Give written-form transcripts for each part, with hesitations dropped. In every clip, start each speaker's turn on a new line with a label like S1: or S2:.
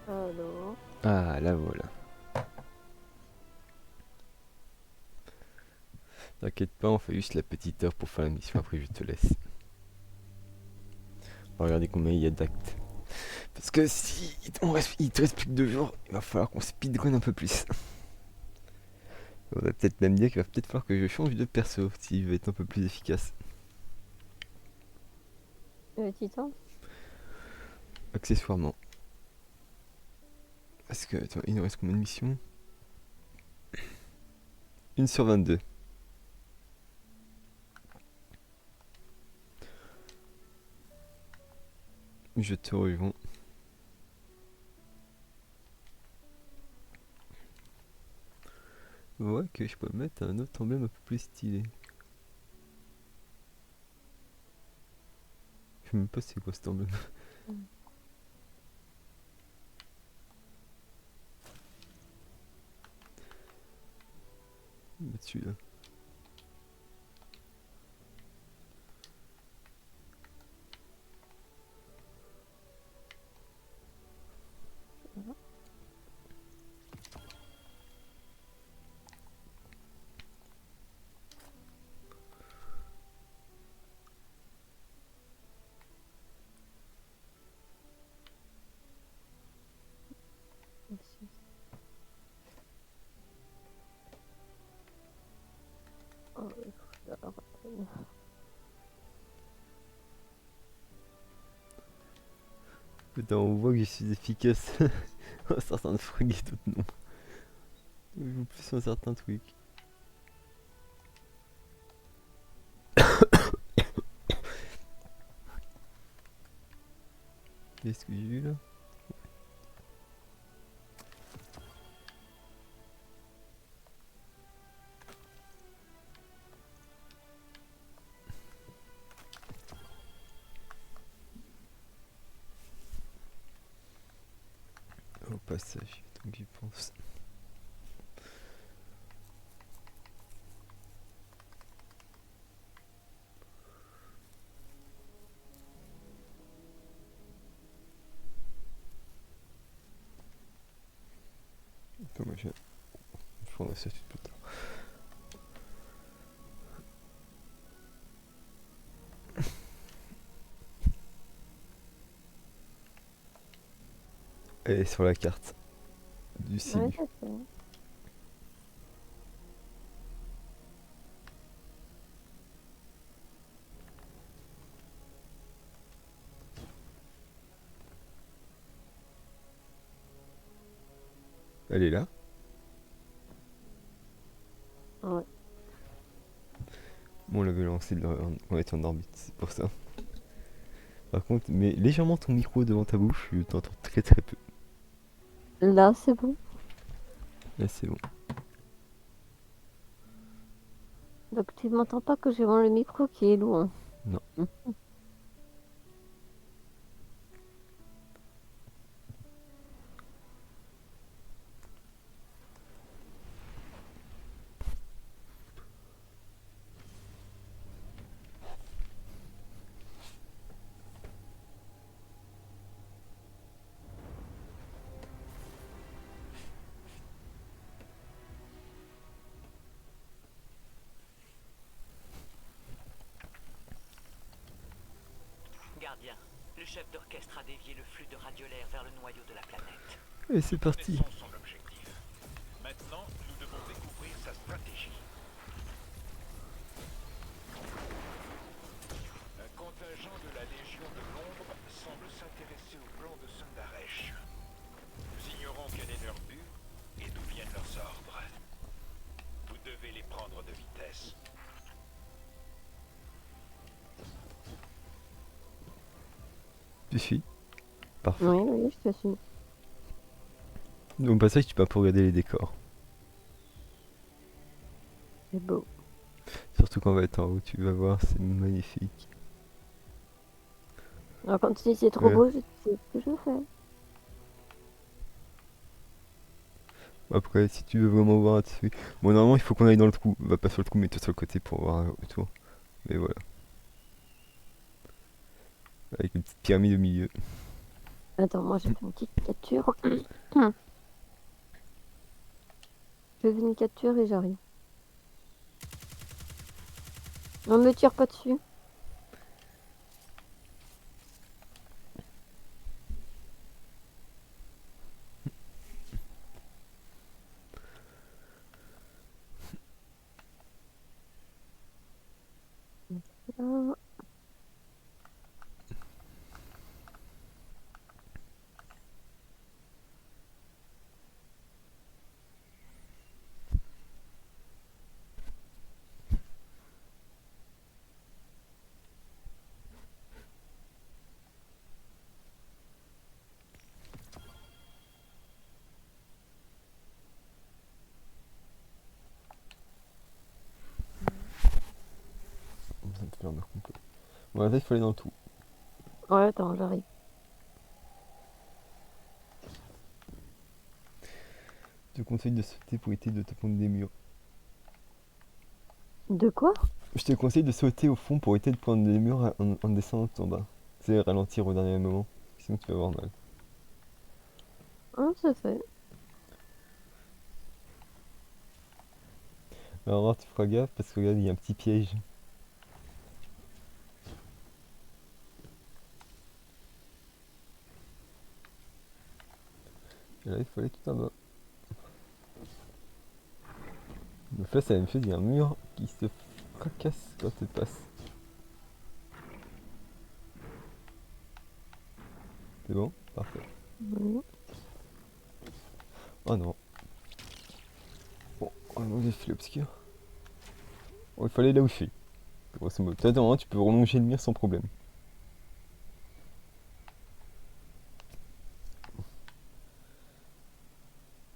S1: Alors,
S2: Ah, là voilà. T'inquiète pas, on fait juste la petite heure pour faire la mission, après je te laisse. On va regarder combien il y a d'actes. Parce que si il te reste plus que 2 jours, il va falloir qu'on speedrun un peu plus. On va peut-être même dire qu'il va peut-être falloir que je change de perso, s'il veut être un peu plus efficace.
S1: le titan?
S2: Accessoirement. Parce que, attends, il nous reste combien de missions? 1 sur 22. Je te rejoins. Ouais, que je peux mettre un autre emblème un peu plus stylé. Je sais même pas c'est quoi cet emblème.
S1: Mm.
S2: Mettre celui-là.
S1: Merci. Oh, il faut que je la rappelle.
S2: Putain, on voit que je suis efficace. Un certain truc et d'autres non. Je joue plus sur un certain truc. Qu'est-ce que j'ai vu là? Au passage, tant que j'y pense. Attends, moi je prendrai ça tout plus tard. Elle est sur la carte du
S1: Ouais,
S2: Simu.
S1: ça fait.
S2: Elle est là.
S1: Ouais.
S2: Bon, on l'avait lancé quand on était en orbite, c'est pour ça. Par contre, mets légèrement ton micro devant ta bouche, je t'entends très très peu.
S1: Là, c'est bon.
S2: Là, c'est bon.
S1: Donc, tu m'entends pas que j'ai le micro qui est loin.
S2: Non.
S1: Mm.
S3: Gardien, le chef d'orchestre a dévié le flux de radiolaire vers le noyau de la planète.
S2: Et c'est
S4: Nous
S2: parti.
S4: connaissons son objectif. Maintenant, nous devons découvrir sa stratégie. Un contingent de la Légion de l'Ombre semble s'intéresser au plan de Sundaresh. Nous ignorons quel est leur but et d'où viennent leurs ordres. Vous devez les prendre de vitesse.
S2: Tu suis. Parfait.
S1: Oui, oui, je te suis.
S2: Au passage, tu peux un peu regarder les décors.
S1: C'est beau.
S2: Surtout quand on va être en haut, tu vas voir, c'est magnifique.
S1: Alors, quand tu dis c'est trop
S2: Ouais.
S1: beau, je sais ce que je fais.
S2: Après, si tu veux vraiment voir dessus. Bon, normalement, il faut qu'on aille dans le trou. Va pas sur le trou, mais toi sur le côté pour voir autour. Mais voilà. Avec une petite pyramide au milieu.
S1: Attends, moi j'ai fait une petite capture. Je fais une capture et j'arrive. On me tire pas dessus. Là.
S2: Ça me fait un mur complet. Bon, là, il faut aller dans le tout.
S1: Ouais, attends, j'arrive.
S2: Je te conseille de sauter pour éviter de te prendre des murs.
S1: De quoi?
S2: Je te conseille de sauter au fond pour éviter de prendre des murs en descendant en bas. C'est ralentir au dernier moment, sinon tu vas avoir mal.
S1: Ah, c'est fait.
S2: Alors tu feras gaffe parce que regarde, il y a un petit piège. Et là, il faut aller tout en bas. Donc là, c'est la même chose, il y a un mur qui se fracasse quand tu passes. C'est bon? Parfait.
S1: Oui.
S2: Oh non. Bon, on va enlever le fil obscur. Oh, il faut aller là où je suis. Grosso modo. Attends, tu peux relonger le mur sans problème.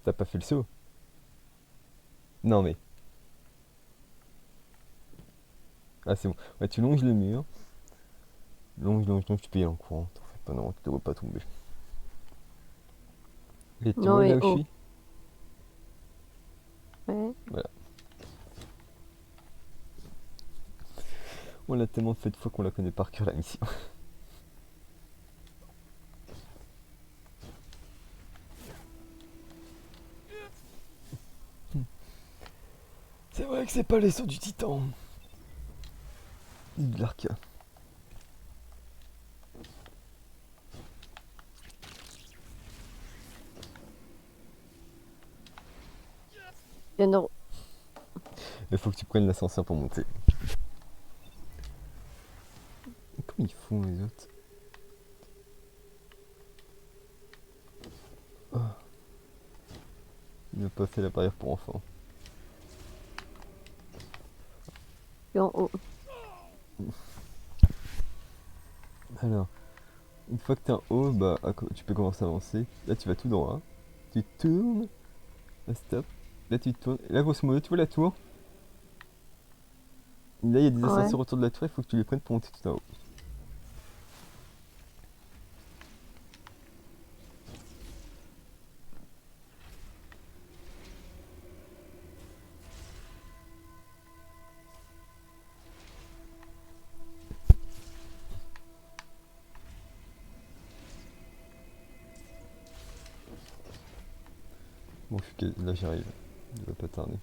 S2: T'as pas fait le saut? Non mais. Ah c'est bon. Ouais, tu longes le mur. Longe, tu peux y aller en courant. T'en fais pas, non, tu devrais pas tomber. Et tu
S1: Non,
S2: vois
S1: mais
S2: là où je
S1: oh.
S2: suis?
S1: Ouais.
S2: Voilà. On l'a tellement fait de fois qu'on la connaît par cœur la mission. C'est vrai que c'est pas les sauts du titan. Ni de l'arca.
S1: Il y en a-
S2: Il faut que tu prennes l'ascenseur pour monter. Comment ils font les autres? Ah, il n'a pas fait la barrière pour enfants.
S1: il y en a en haut.
S2: Alors, une fois que t'es en haut, bah, tu peux commencer à avancer. Là, tu vas tout droit. Tu tournes. Là, stop. Là, tu tournes. Et là, grosso modo, tu vois la tour? Là, il y a des
S1: Ouais.
S2: ascenseurs autour de la tour. Il faut que tu les prennes pour monter tout en haut. Bon, là, j'arrive. Il va pas tarder.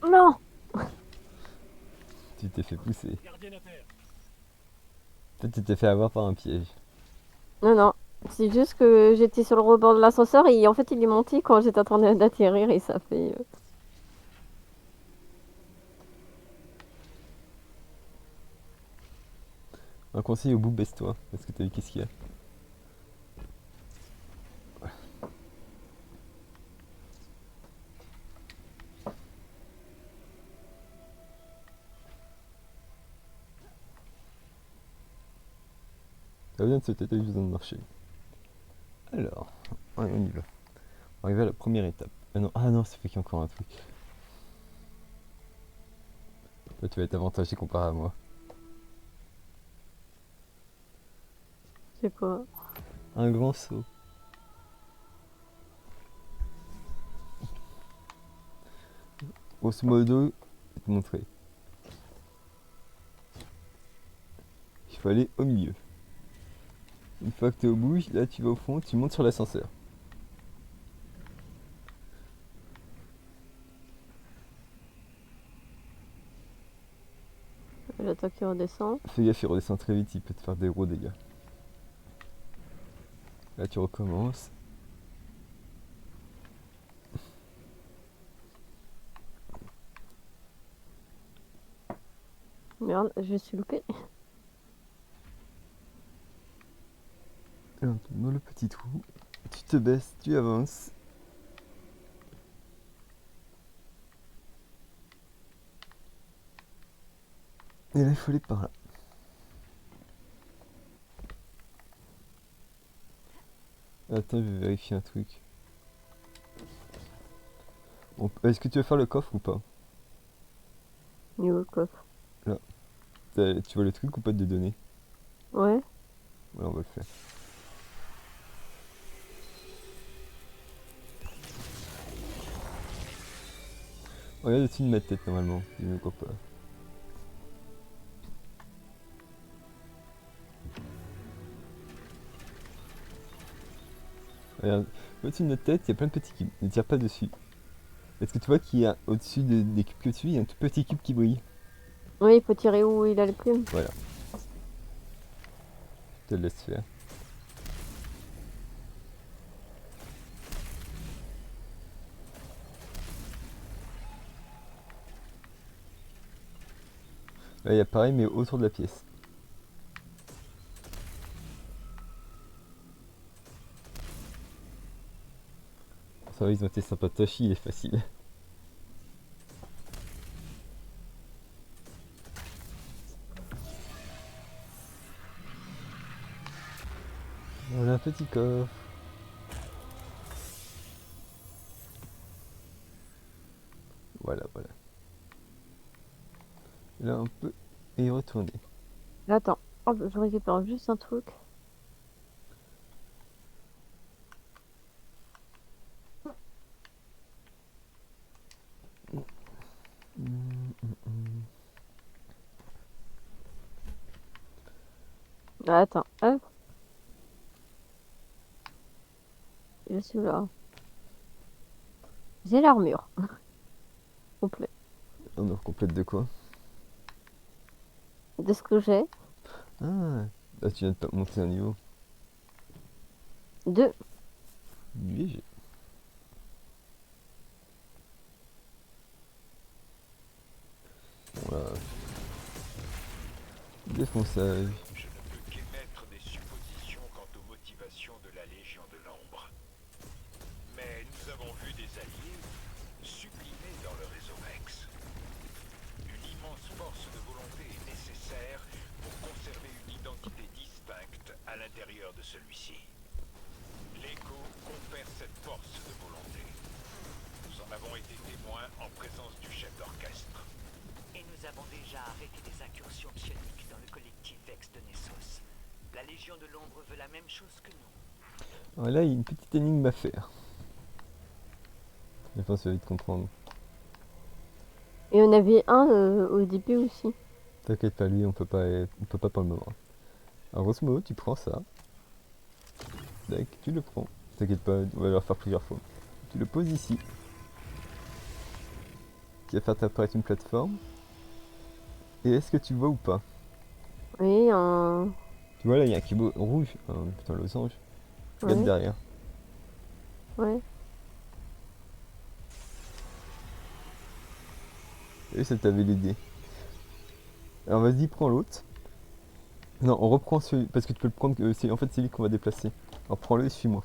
S1: Non!
S2: Tu t'es fait pousser.
S4: Gardienne à terre.
S2: Peut-être tu t'es fait avoir par un piège.
S1: Non, non. C'est juste que j'étais sur le rebord de l'ascenseur et en fait il est monté quand j'étais en train d'atterrir et ça fait.
S2: Un conseil au bout, baisse-toi. Parce que t'as vu qu'est-ce qu'il y a. Ça vient de sauter, t'as eu besoin de marcher. Alors, allez, on y va. On arrive à la première étape. Ah non, ça fait qu'il y a encore un truc. Toi, tu vas être avantagé comparé à moi.
S1: C'est quoi?
S2: Un grand saut. Grosso modo, je vais te montrer. Il faut aller au milieu. Une fois que t'es au bout, là tu vas au fond, tu montes sur l'ascenseur.
S1: J'attends qu'il redescend.
S2: Fais gaffe, il redescend très vite, il peut te faire des gros dégâts. Là tu recommences.
S1: Merde, je suis loupé.
S2: Et là, dans le petit trou, tu te baisses, tu avances. Et là il faut aller par là. Attends, je vais vérifier un truc. Est-ce que tu veux faire le coffre ou pas?
S1: Niveau coffre.
S2: Tu vois le truc ou pas de données?
S1: Ouais.
S2: Voilà, on va le faire. Regarde au-dessus de ma tête normalement, je ne crois pas. Regarde, au-dessus de notre tête, il y a plein de petits cubes. Ne tire pas dessus. Est-ce que tu vois qu'il y a au-dessus des cubes que tu il y a un tout petit cube qui brille?
S1: Oui, il faut tirer où il a les plumes.
S2: Voilà, je te le laisse faire. Là, il y a pareil, mais autour de la pièce. Ça va, ils ont été sympatoches, il est facile. Voilà un petit coffre. Voilà, voilà. Là, on peut y retourner.
S1: Attends, hop, je récupère juste un truc. Attends, hop. Je suis là. J'ai l'armure. Complet.
S2: On en complète de quoi?
S1: De ce que j'ai.
S2: Ah, là tu viens de monter un niveau.
S1: Deux.
S2: Léger. Voilà. Défonçage.
S4: Je ne peux qu'émettre des suppositions quant aux motivations de la Légion de l'Ombre. Mais nous avons vu des alliés sublimés dans le réseau Rex. Une immense force de volonté est nécessaire pour conserver une identité distincte à l'intérieur de celui-ci. L'Écho confère cette force de volonté. Nous en avons été témoins en présence du chef d'orchestre.
S3: Et nous avons déjà arrêté des incursions psioniques dans le collectif Vex de Nessos. La Légion de l'Ombre veut la même chose que nous.
S2: Alors là, il y a une petite énigme à faire. Je pense que tu vas vite comprendre.
S1: Et on avait un au début aussi.
S2: T'inquiète pas, lui, on peut pas pour le moment. Alors, grosso modo, tu prends ça. Tac, tu le prends. T'inquiète pas, on va le refaire plusieurs fois. Tu le poses ici. Qui va faire apparaître une plateforme. Et est-ce que tu vois ou pas?
S1: Oui, un.
S2: Tu vois là, il y a un cube rouge. Putain, losange. Regarde
S1: Ouais,
S2: derrière.
S1: ouais.
S2: Et ça t'avait l'idée. Alors vas-y, prends l'autre. Non, on reprend celui. Parce que tu peux le prendre. En fait, c'est lui qu'on va déplacer. Alors prends-le et suis-moi.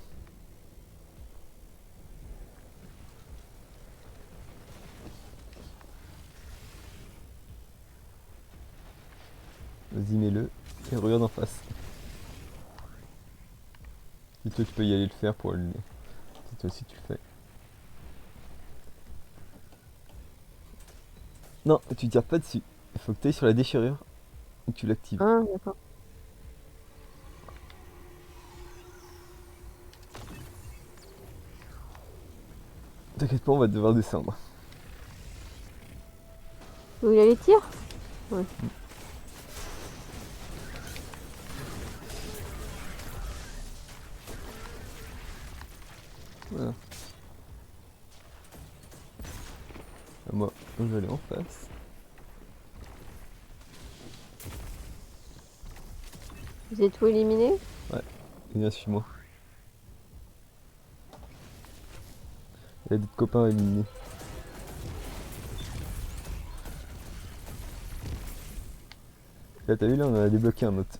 S2: Vas-y, mets-le. Et regarde en face. Si toi, tu peux y aller le faire pour le. Si toi aussi tu le fais. Non, tu tires pas dessus. Il faut que tu ailles sur la déchirure et que tu l'actives.
S1: Ah, d'accord.
S2: T'inquiète pas, on va devoir descendre.
S1: Où il y a les tirs? Ouais.
S2: Voilà. À moi, je vais aller en face.
S1: Vous avez tout éliminé?
S2: Viens, suis-moi. Il y a d'autres copains à éliminer. Là, t'as vu, là, on en a débloqué un autre.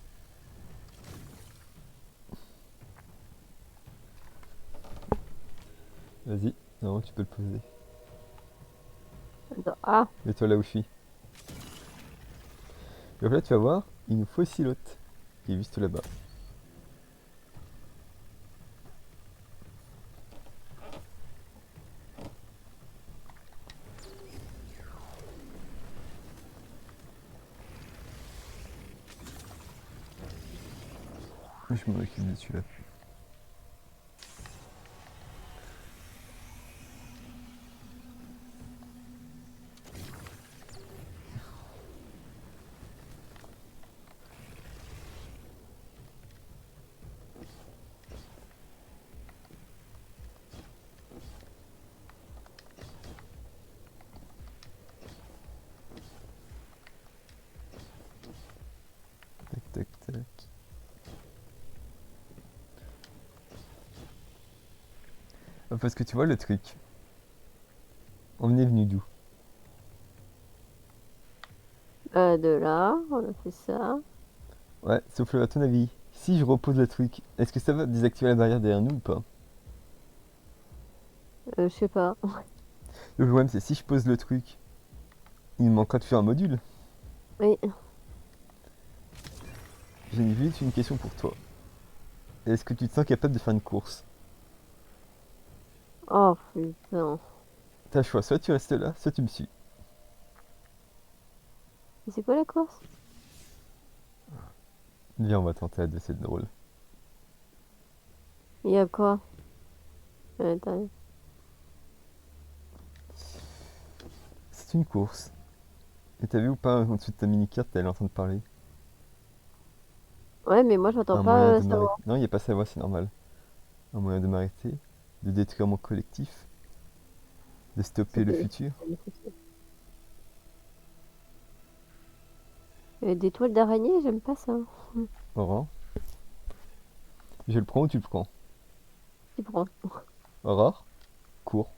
S2: Vas-y, non, tu peux le poser.
S1: Ah,
S2: Mets-toi là où je suis. Donc là, tu vas voir, il nous faut aussi l'autre. Il est juste là-bas. Je m'en occupe de celui-là. Tac, tac, tac. Ah, parce que tu vois le truc. On est venu d'où?
S1: de là, on a fait ça.
S2: Ouais, sauf le, à ton avis, si je repose le truc, est-ce que ça va désactiver la barrière derrière nous ou pas?
S1: Je sais pas.
S2: Le problème, c'est si je pose le truc, il me manquera de faire un module.
S1: Oui.
S2: J'ai vite une question pour toi. Est-ce que tu te sens capable de faire une course?
S1: Oh putain.
S2: T'as le choix, soit tu restes là, soit tu me suis.
S1: C'est quoi la course?
S2: Viens, on va tenter à deux, c'est drôle.
S1: Il y a quoi? Attends.
S2: C'est une course. Et t'as vu ou pas en dessous de ta mini-carte, elle est en train de parler?
S1: Ouais, mais moi j'entends
S2: Un moyen
S1: pas
S2: de m'arrêter.
S1: savoir.
S2: Non, il n'y a pas sa voix, c'est normal. Un moyen de m'arrêter, de détruire mon collectif, de stopper le futur.
S1: Des toiles d'araignée, j'aime pas ça.
S2: Aurore, je le prends ou tu le prends?
S1: Tu prends.
S2: Aurore, cours.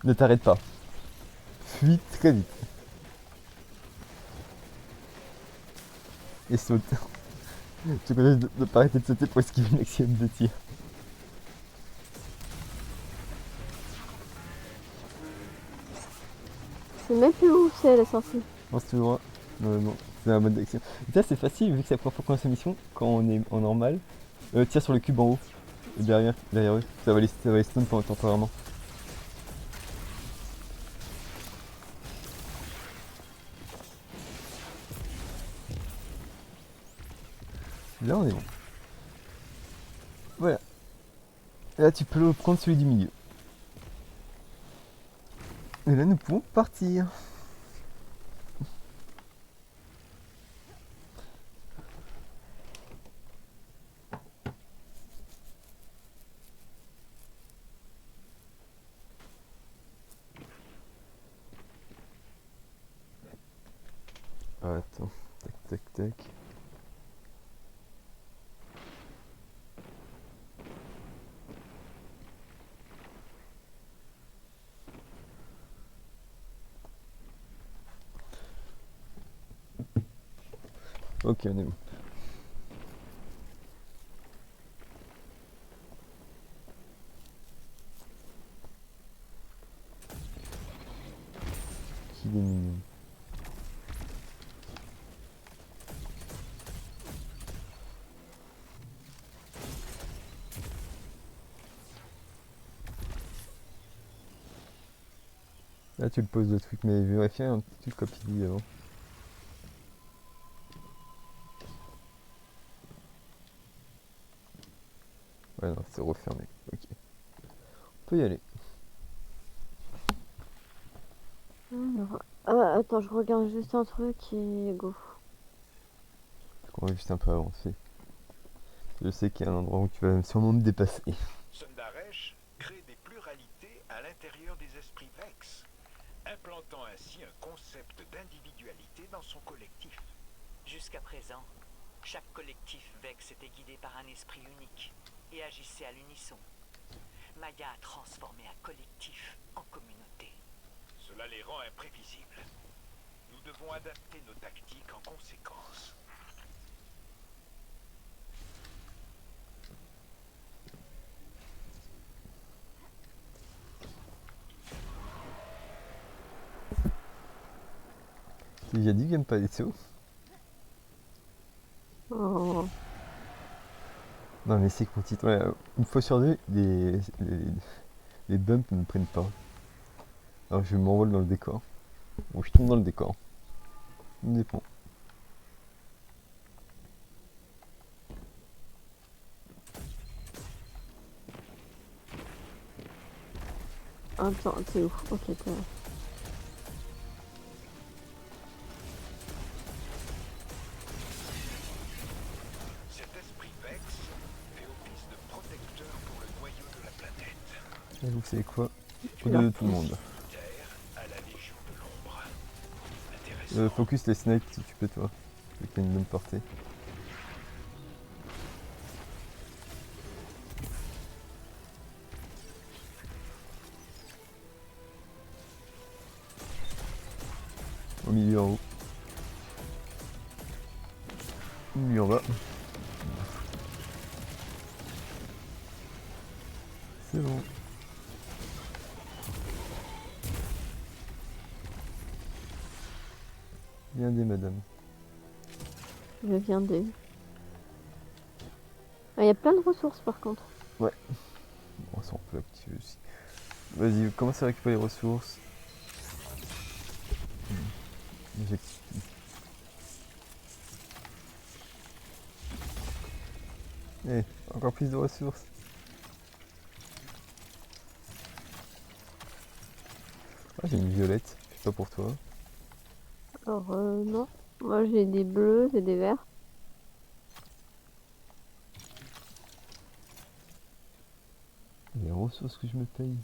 S2: Ne t'arrête pas. Fuis très vite. Et saute. Tu connais de pas arrêter de sauter pour esquiver le maximum de tirs.
S1: Je sais même plus où c'est la sortie.
S2: Pense tout droit. Non, non, c'est un mode d'action. Et ça, c'est facile vu que c'est la première fois qu'on a cette mission. Quand on est en normal, tire sur le cube en haut. Et derrière eux. Ça va les stun pendant temporairement. Là, on est bon. Voilà. Et là, tu peux prendre celui du milieu. Et là, nous pouvons partir. Ah, attends. Tac, tac, tac. Ok, on est bon. Qu'il est mignon. Là, tu le poses le truc, mais vérifie un petit truc comme il dit avant. Ouais, non, c'est refermé. Ok. On peut y aller.
S1: Alors, attends, je regarde juste un truc et go.
S2: On va juste un peu avancer. Je sais qu'il y a un endroit où tu vas sûrement me dépasser.
S4: Sundaresh crée des pluralités à l'intérieur des esprits Vex, implantant ainsi un concept d'individualité dans son collectif.
S3: Jusqu'à présent, chaque collectif Vex était guidé par un esprit unique et agissait à l'unisson. Maya a transformé un collectif en communauté.
S4: Cela les rend imprévisibles. Nous devons adapter nos tactiques en conséquence.
S2: J'ai déjà dit que j'aime pas les sauts.
S1: Oh.
S2: Non mais c'est que mon titre, ouais, une fois sur deux, les bumps ne me prennent pas. Alors je m'envole dans le décor. Ou je tombe dans le décor. Ça me dépend.
S1: Attends, t'es où? Ok, t'es là.
S4: Cet esprit Vex fait office de protecteur pour le noyau de la planète.
S2: Et vous savez quoi?
S1: Tu
S2: Au
S1: l'as.
S2: de tout le monde.
S4: Terre à la Légion de l'Ombre. Intéressant.
S2: Focus les snipes si tu peux toi. Vu qu'il y a une bonne portée. Au milieu en haut. Au milieu en bas. C'est bon. Bien dit madame.
S1: Je viens de. Ah, il y a plein de ressources par contre.
S2: Ouais. Bon, ça on peut activer aussi. Vas-y, commence à récupérer les ressources. J'active. Eh, encore plus de ressources. Ah, j'ai une violette. Je sais pas pour toi.
S1: Alors, non. Moi j'ai des bleus, j'ai des verts.
S2: Les ressources que je me paye.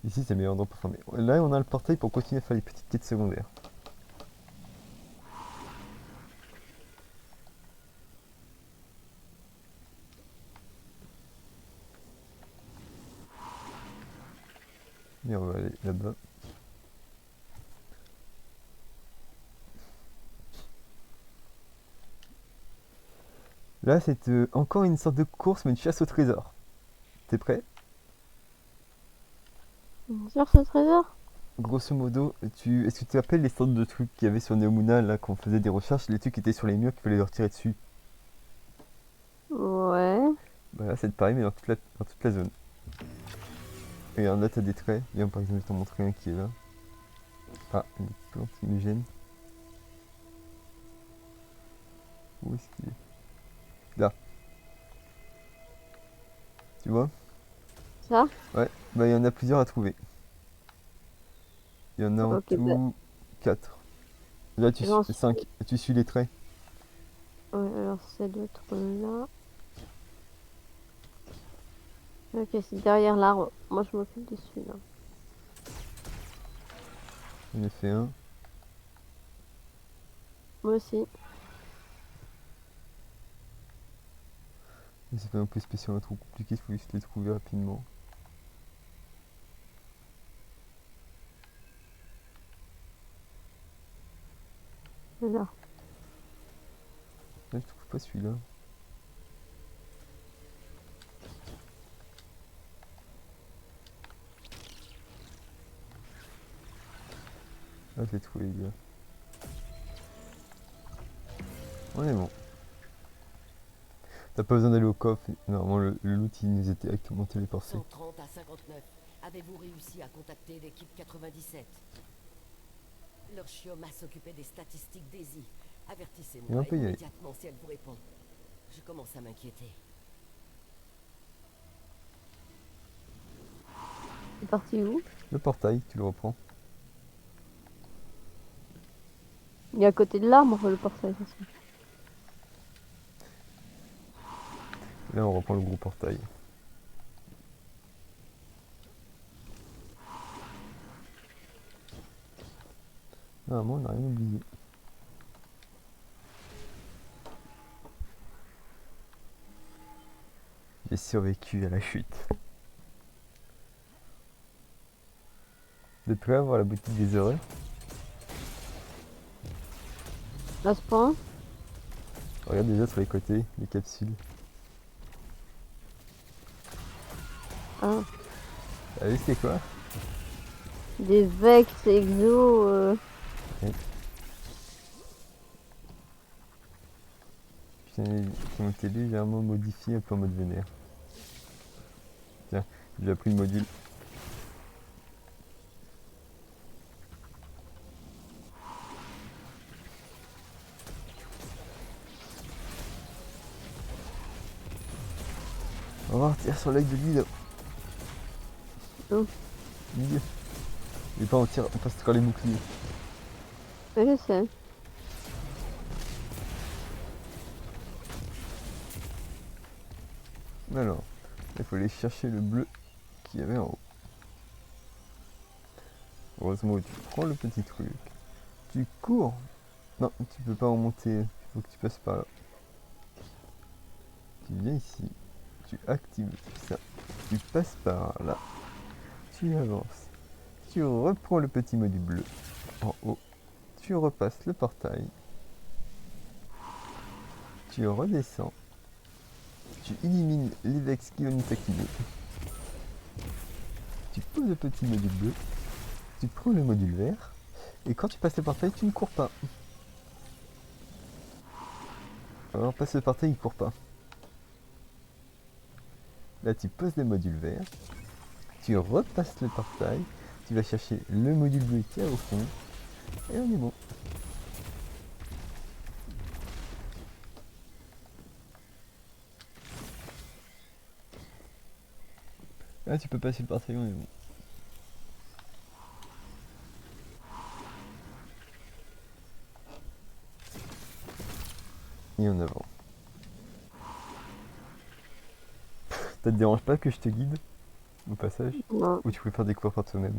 S2: Ici, c'est le meilleur endroit pour farmer. Là, on a le portail pour continuer à faire les petites quêtes secondaires. Et on va aller là-bas. Là, c'est encore une sorte de course, mais une chasse au trésor. T'es prêt?
S1: Sur ce trésor?
S2: Grosso modo, est-ce que tu te rappelles les sortes de trucs qu'il y avait sur Neomuna, là, quand on faisait des recherches, les trucs qui étaient sur les murs, qu'il fallait leur tirer dessus?
S1: Ouais.
S2: Bah là, c'est pareil, mais dans toute la zone. Regarde, là, t'as des traits. Viens, par exemple, je t'en montrer un qui est là. Ah, une plante qui me gêne. Où est-ce qu'il est? Là. Tu vois?
S1: Ça?
S2: Ouais, bah il y en a plusieurs à trouver. Il y en a en
S1: Ok, bah,
S2: tout 4. Là,
S1: j'en suis.
S2: 5. Tu suis les traits.
S1: Ouais, alors c'est d'autres là. Ok, c'est derrière l'arbre. Moi je m'occupe de celui-là.
S2: J'en ai fait un.
S1: Moi aussi.
S2: Mais c'est pas un peu spécial, trop compliqué, il faut juste les trouver rapidement.
S1: Là.
S2: Là, je trouve pas celui-là. Ah, je l'ai trouvé, les gars. On est bon. T'as pas besoin d'aller au coffre. Normalement, le loot, il nous était directement téléporté.
S5: 130 à 59. Avez-vous réussi à contacter l'équipe 97? Leur chioma s'occupait des statistiques d'Easy.
S2: Et on
S5: Avertissez-moi
S2: peut y aller.
S5: immédiatement si elle vous répond. Je commence à m'inquiéter.
S1: parti où?
S2: Le portail, tu le reprends.
S1: Il est à côté de l'arbre, le portail. De toute façon.
S2: Là, on reprend le gros portail. Normalement, on n'a rien oublié. J'ai survécu à la chute. Vous êtes prêts à voir la boutique des horreurs?
S1: À ce point?
S2: Regarde déjà sur les côtés, les capsules.
S1: Ah.
S2: T'as vu c'est quoi?
S1: Des Vex, Exo.
S2: Qui ont été légèrement modifiés un peu en mode vénère. Tiens, j'ai déjà pris le module. On va revenir sur l'œil de Guido.
S1: Oh.
S2: Milieu. Et pas on tire, on passe encore les boucliers.
S1: Ouais, je sais.
S2: Alors, il faut aller chercher le bleu qu'il y avait en haut. Heureusement, tu prends le petit truc. Tu cours. Non, tu peux pas en monter. Il faut que tu passes par là. Tu viens ici. Tu actives ça. Tu passes par là. Tu avances. Tu reprends le petit module bleu en haut. Tu repasses le portail. Tu redescends. Tu élimines les Vex qui veulent nous taquiner. Tu poses le petit module bleu. Tu prends le module vert. Et quand tu passes le portail, tu ne cours pas. Alors passe le portail, il court pas. Là tu poses le module vert. Tu repasses le portail. Tu vas chercher le module bleu qui est au fond. Et on est bon. Là tu peux passer le portail, on est bon. Et en avant. Ça te dérange pas que je te guide au passage?
S1: Non.
S2: Ou tu préfères découvrir par toi-même?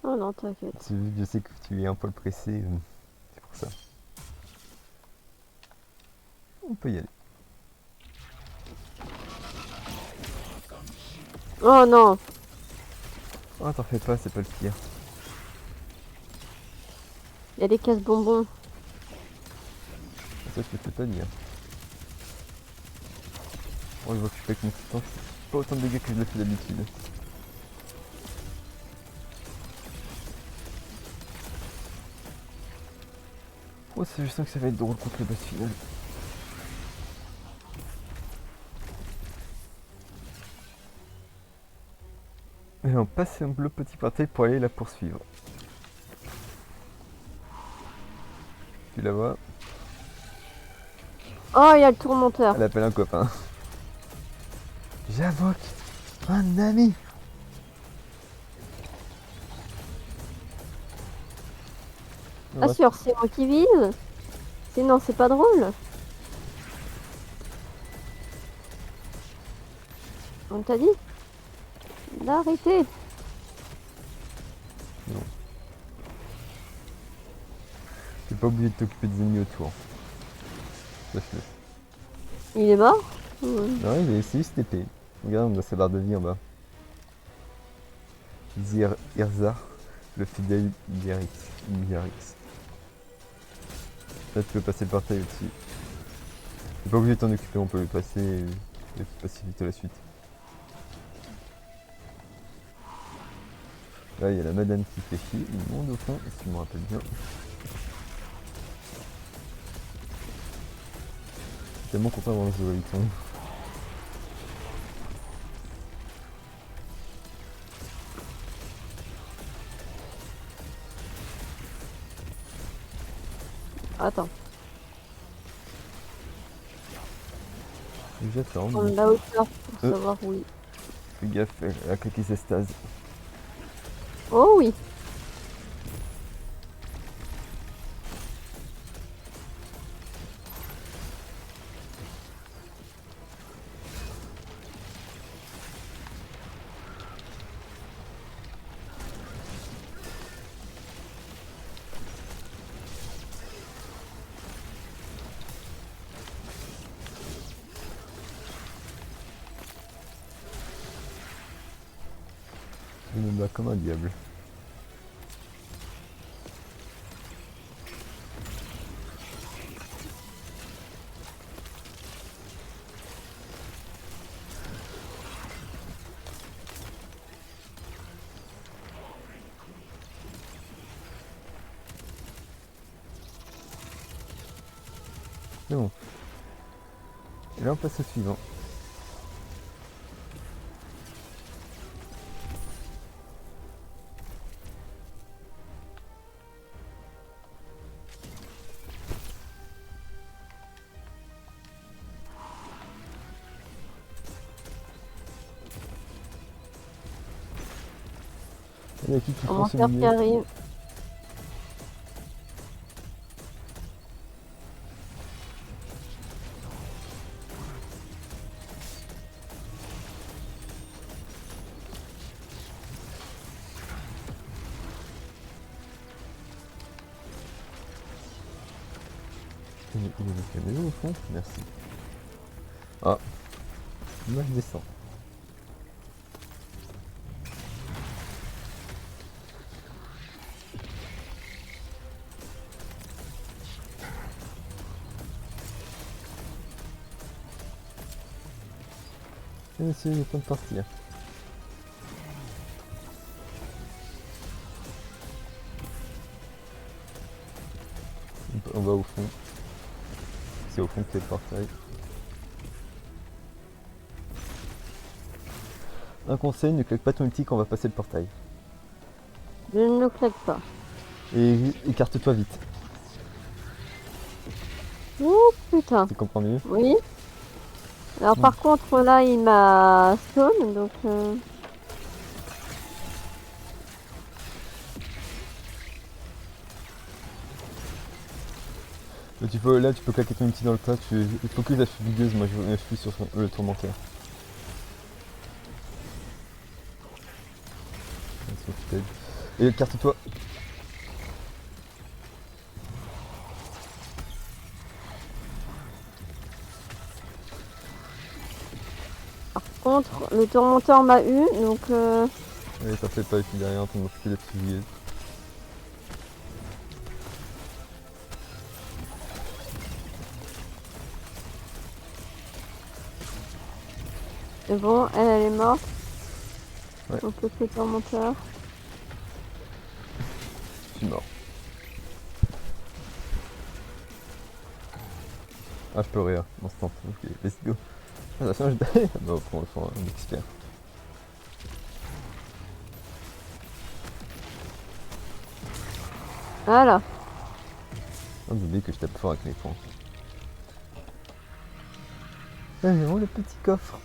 S1: Oh non, t'inquiète.
S2: Je sais que tu es un poil pressé, c'est pour ça. On peut y aller.
S1: Oh non.
S2: Oh t'en fais pas, c'est pas le pire.
S1: Il y a des casse-bonbons.
S2: Ça je te fais pas dire. Oh je vois que je fais avec mon titan, c'est pas autant de dégâts que je le fais d'habitude. Oh je sens que ça va être drôle contre le boss final. Et on passe le petit portail pour aller la poursuivre. Tu la vois?
S1: Oh, il y a le tourmenteur.
S2: Elle appelle un copain. J'invoque un ami.
S1: Ah, sûr, c'est moi qui vise. Sinon, c'est pas drôle. On t'a dit d'arrêter.
S2: T'es pas obligé de t'occuper des ennemis autour. Sache-le.
S1: Il est mort?
S2: Non, c'est juste épée. Regarde, on a sa barre de vie en bas. Irzar, le fidèle Yarix. Là, tu peux passer le portail au-dessus. T'es pas obligé de t'en occuper, on peut le passer et passer vite à la suite. Là, il y a la madame qui fait chier, le monde au fond, si je me rappelle bien. Tellement content d'avoir ce Zoé.
S1: Attends.
S2: J'attends.
S1: Prendre la hauteur pour savoir où il...
S2: Fais gaffe, elle a claqué ses stases.
S1: Oh oui.
S2: Je me bats comme un diable. C'est bon. Et là on passe au suivant. Il y a qui prend ce
S1: Commentaire qui
S2: milieu.
S1: arrive.
S2: Il est avec la maison au fond. Merci. Ah. Moi je descends. Et monsieur, il est temps de partir. On va au fond. C'est au fond que c'est le portail. Un conseil, ne claque pas ton ulti quand on va passer le portail.
S1: Je ne le claque pas.
S2: Et écarte-toi vite.
S1: Ouh putain.
S2: Tu comprends mieux?
S1: Oui. Alors par contre là il m'a stone donc
S2: Là tu peux claquer ton ulti dans le tas, tu focus la figueuse, moi je suis sur le tourmenteur. Et écarte-toi.
S1: par contre le tourmenteur m'a eu donc
S2: Allez, ça fait pas, je suis derrière en train de m'occuper de la figueuse.
S1: c'est bon, elle est morte.
S2: Ouais.
S1: Donc le tourmenteur.
S2: Je suis mort. Ah, je peux rire, instant. Ok, let's go. Ah, ça change d'ailleurs. Bon, on prend un expert.
S1: Voilà.
S2: Ah, j'oublie que je tape fort avec mes points. Allez, on le petit coffre.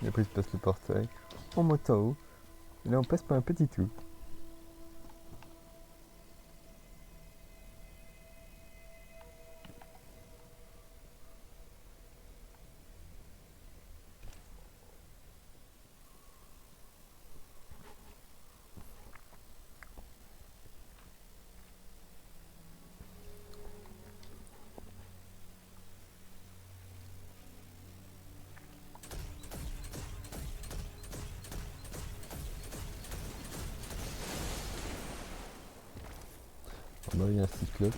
S2: Et après, il se passe le portail. On monte en haut. Et là, on passe par un petit trou. En bas, il y a un cyclope.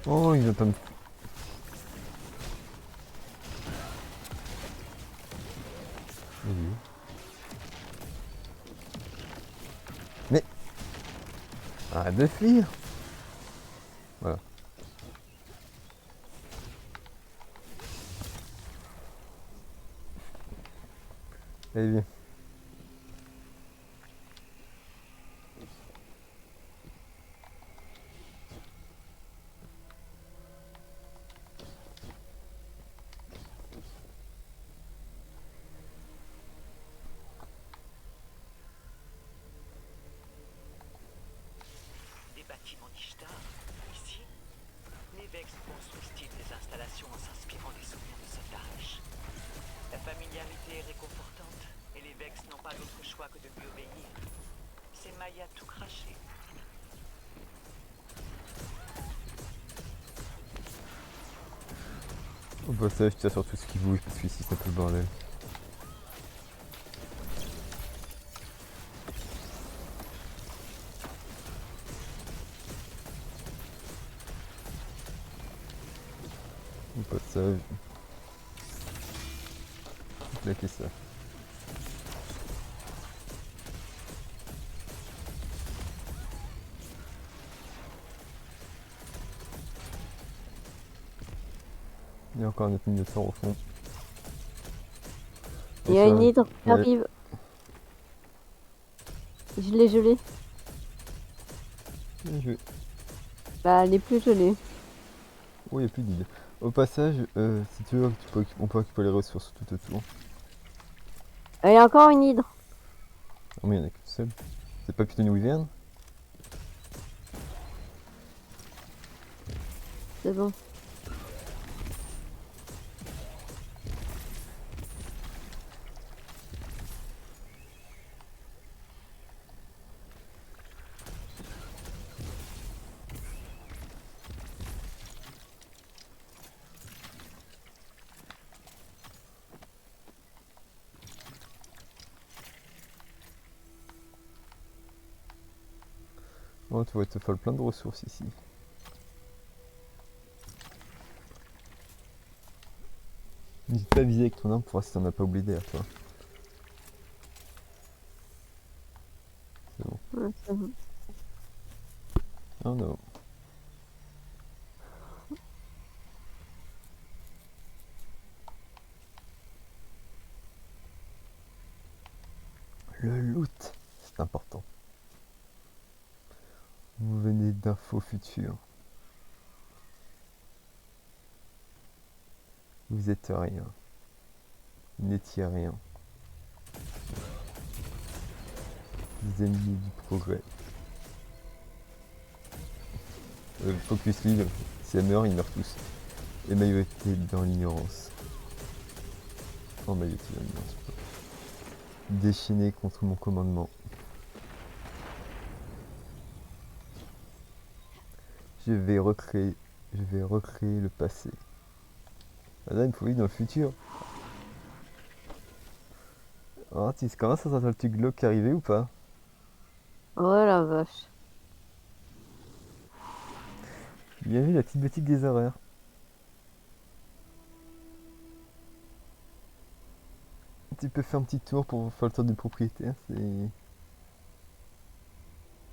S2: Oh, il va pas me... Arrête de fuir. Voilà. Allez, viens.
S3: Des bâtiments d'Ishtar, ici. Les Vex construisent-ils des installations en s'inspirant des souvenirs de Sondaresh? La familiarité est réconfortante, et les Vex n'ont pas d'autre choix que de lui obéir. C'est Maya tout craché.
S2: Au passage, tiens sur tout ce qui bouge parce qu'ici c'est un peu le bordel. Au passage. Claquer ça. Il y a encore un autre minotaure au fond.
S1: Il y a une hydre qui
S2: Ouais.
S1: arrive. Je l'ai gelée.
S2: Bien joué.
S1: Bah, elle est plus gelée.
S2: Oh, il n'y a plus d'île. Au passage, si tu veux, on peut récupérer les ressources tout autour.
S1: Il y a encore une hydre.
S2: Ah, mais il n'y en a qu'une seule. C'est pas plutôt une wyvern?
S1: C'est bon.
S2: Oh, tu vois, il te faut plein de ressources ici. N'hésite pas à viser avec ton arme pour voir si t'en as pas oublié derrière toi. C'est bon.
S1: Ouais, c'est bon.
S2: Oh non. Le loot, c'est important. Vous venez d'infos futures. Vous êtes rien. Vous n'étiez rien. Les ennemis du progrès. Focus libre. Si elle meurt, ils meurent tous. Et majorité dans l'ignorance. Oh, majorité dans l'ignorance. Déchaîné contre mon commandement. Je vais recréer le passé. Madame, il faut vivre dans le futur. Oh, tu commences à sentir le truc glauque arriver ou pas?
S1: Oh la vache.
S2: Bien vu la petite boutique des horreurs. Tu peux faire un petit tour pour faire le tour des propriétaires, c'est...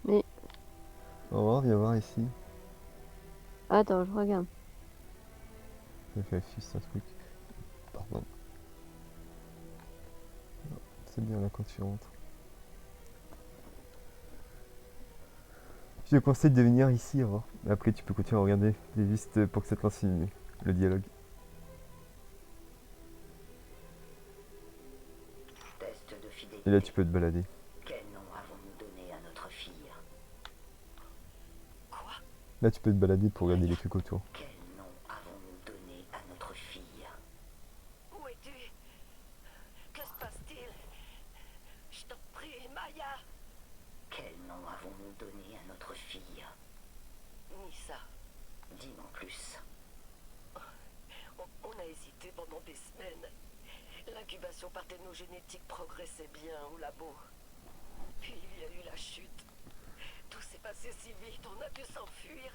S1: Mais,
S2: Au revoir, viens voir ici.
S1: attends, je regarde.
S2: Je fais juste un truc. Pardon. Non, c'est bien là quand tu rentres. Je te conseille de venir ici, au revoir. Après, tu peux continuer à regarder. C'est juste pour que ça te lance le dialogue.
S6: Test de
S2: Et
S6: fidélité.
S2: là, tu peux te balader.
S6: Quel nom avons-nous donné à notre fille?
S3: Quoi?
S2: Là, tu peux te balader pour regarder les trucs autour.
S6: Quel nom avons-nous donné à notre fille?
S5: Où es-tu? Que se passe-t-il? Je t'en prie, Maya.
S6: Quel nom avons-nous donné à notre fille?
S5: Nissa,
S6: Dis-moi plus.
S5: on a hésité pendant des semaines. L'incubation parthénogénétique progressait bien au labo. Puis il y a eu la chute. Tout s'est passé si vite, on a dû s'enfuir.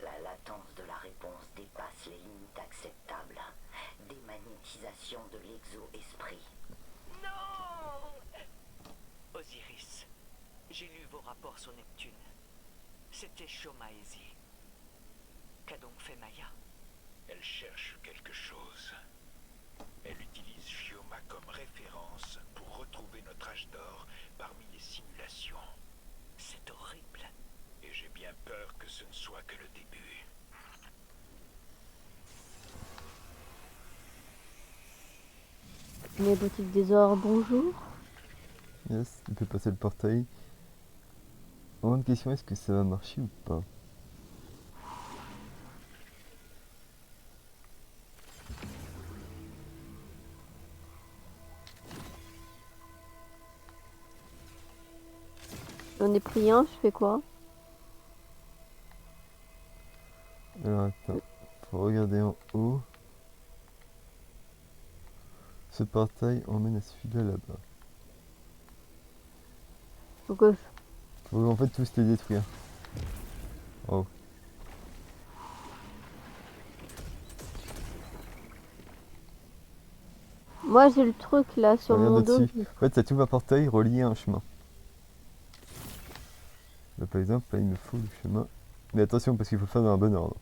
S6: La latence de la réponse dépasse les limites acceptables. Démagnétisation de l'exo-esprit.
S5: Non!
S3: Osiris, j'ai lu vos rapports sur Neptune. C'était Shomaezi. Qu'a donc fait Maya?
S4: Elle cherche quelque chose. Elle utilise Fioma comme référence pour retrouver notre âge d'or parmi les simulations.
S3: C'est horrible.
S4: Et j'ai bien peur que ce ne soit que le début.
S1: Les boutiques des ors, bonjour.
S2: Yes, il peut passer le portail. Grande question, est-ce que ça va marcher ou pas?
S1: J'en ai pris un, je fais quoi?
S2: Alors attends, faut regarder en haut. Ce portail emmène à celui-là là-bas.
S1: Faut que je...
S2: Faut en fait tous les détruire. Oh.
S1: Moi j'ai le truc là sur
S2: Regarde
S1: mon dos.
S2: là-dessus. En fait, ça t'ouvre un portail relié à un chemin. Là, par exemple, là, il me faut le chemin. Mais attention, parce qu'il faut le faire dans un bon ordre.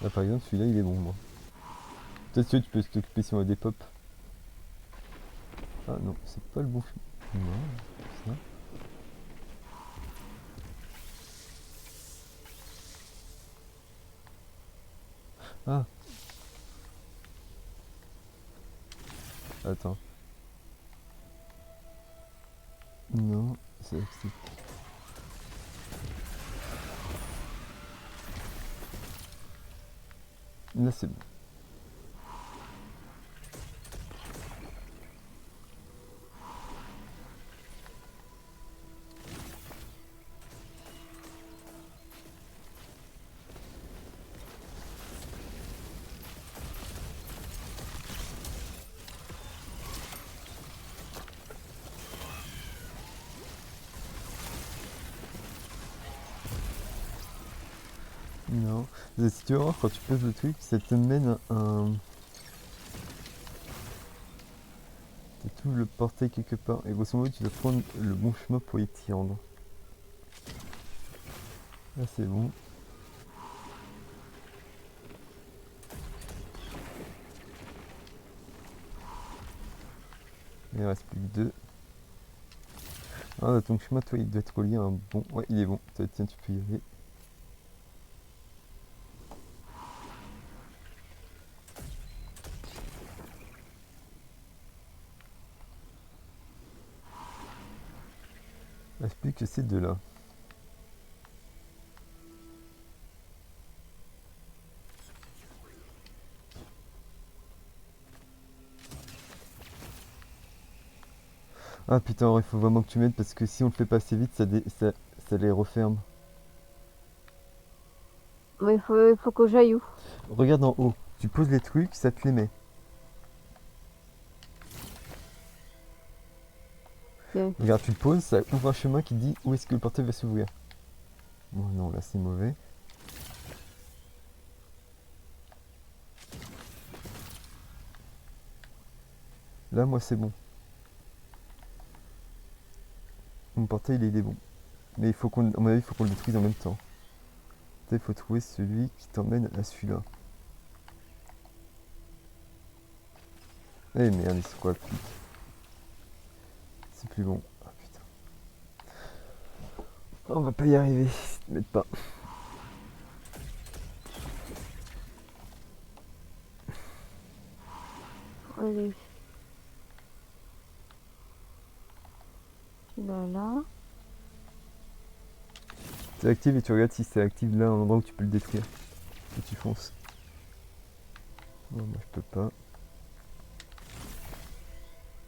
S2: Là, par exemple, celui-là, il est bon, moi. Peut-être que tu peux t'occuper si on a des pop. Ah non, c'est pas le bon chemin. Non, c'est ça. Ah. Attends. Non, c'est accepté. Là, c'est bon. Non. Mais si tu vas voir, quand tu poses le truc, ça te mène à un... Tu ouvres le portail quelque part. Et grosso modo, tu dois prendre le bon chemin pour y t'y rendre. Là, c'est bon. Il reste plus que 2. Ah, ton chemin, toi, il doit être relié à un bon... Ouais, il est bon. Tiens, tu peux y aller. Il reste plus que ces deux-là. Ah putain, il faut vraiment que tu m'aides parce que si on le fait pas assez vite, ça les referme.
S1: Mais il faut que j'aille où?
S2: Regarde en haut. Tu poses les trucs, ça te les met.
S1: Ok.
S2: Regarde, tu le poses, ça ouvre un chemin qui dit où est-ce que le portail va s'ouvrir. Bon, non, là c'est mauvais. Là, moi, c'est bon. Mon portail, il est bon. Mais il faut qu'on, à mon avis, il faut qu'on le détruise en même temps. Il faut trouver celui qui t'emmène à celui-là. Eh merde, c'est quoi le pic? C'est plus bon. Ah putain. On va pas y arriver si tu m'aides pas.
S1: Allez. Là.
S2: Tu actives et tu regardes si c'est actif là, un endroit où tu peux le détruire. Et tu fonces. Non, moi je peux pas.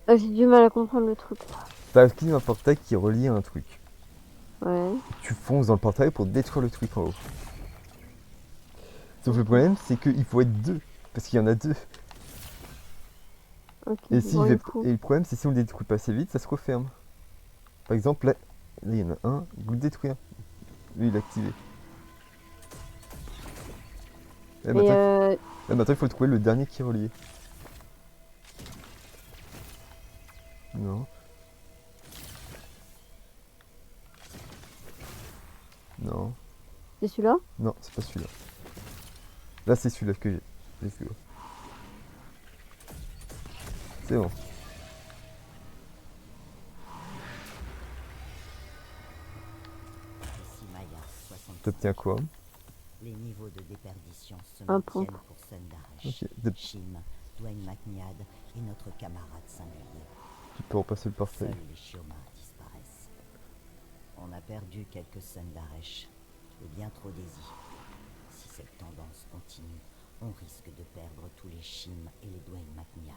S1: Ah, j'ai du mal à comprendre le truc.
S2: T'actives un portail qui est relié à un truc.
S1: Ouais.
S2: Tu fonces dans le portail pour détruire le truc en haut. Sauf le problème, c'est qu'il faut être deux. Parce qu'il y en a deux.
S1: Ok.
S2: Et, si
S1: Bon,
S2: je
S1: il
S2: vais-
S1: faut.
S2: et le problème, c'est si on le détruit pas assez vite, ça se referme. Par exemple, là, il y en a un, vous le détruire. Lui, il est activé. Et
S1: Et
S2: maintenant, il faut trouver le dernier qui est relié. Non. Non.
S1: C'est celui-là?
S2: Non, c'est pas celui-là. Là, c'est celui-là que j'ai. Let's go. C'est bon.
S6: Ici Maya, 60.
S2: T'obtiens quoi?
S6: Les niveaux de déperdition se
S1: Un point.
S6: maintiennent pour Sundaresh,
S2: Ok.
S6: Shim, Dwayne McNiad et notre camarade singulier.
S2: Tu peux repasser le portail.
S6: Seuls les Shioma disparaissent. On a perdu quelques Sundaresh et bien trop d'Ezi. Si cette tendance continue, on risque de perdre tous les Shim et les Dwayne McNiad.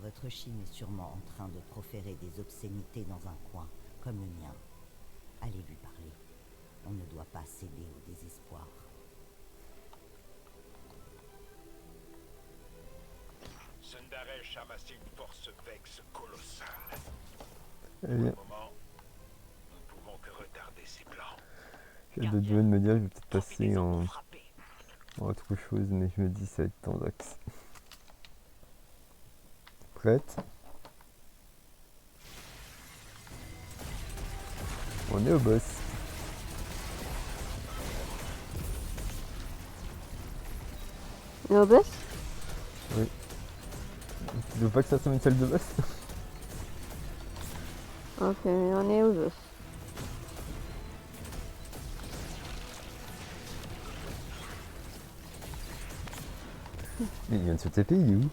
S6: Votre Shim est sûrement en train de proférer des obscénités dans un coin, comme le mien. Allez lui parler. On ne doit pas céder au désespoir.
S4: Sundaresh a amassé une force Vex colossale.
S2: Eh bien,
S4: Au moment, nous ne pouvons que retarder ses plans.
S2: j'ai de Dieu de me dire, je vais peut-être passer
S3: Profitez-en
S2: en...
S3: pour frapper.
S2: autre chose, mais je me dis ça va être tendax. Prête? On est au boss.
S1: Et au boss?
S2: Tu veux pas que ça soit une salle de boss?
S1: Ok, on est au boss.
S2: Il vient de se TP, il est où?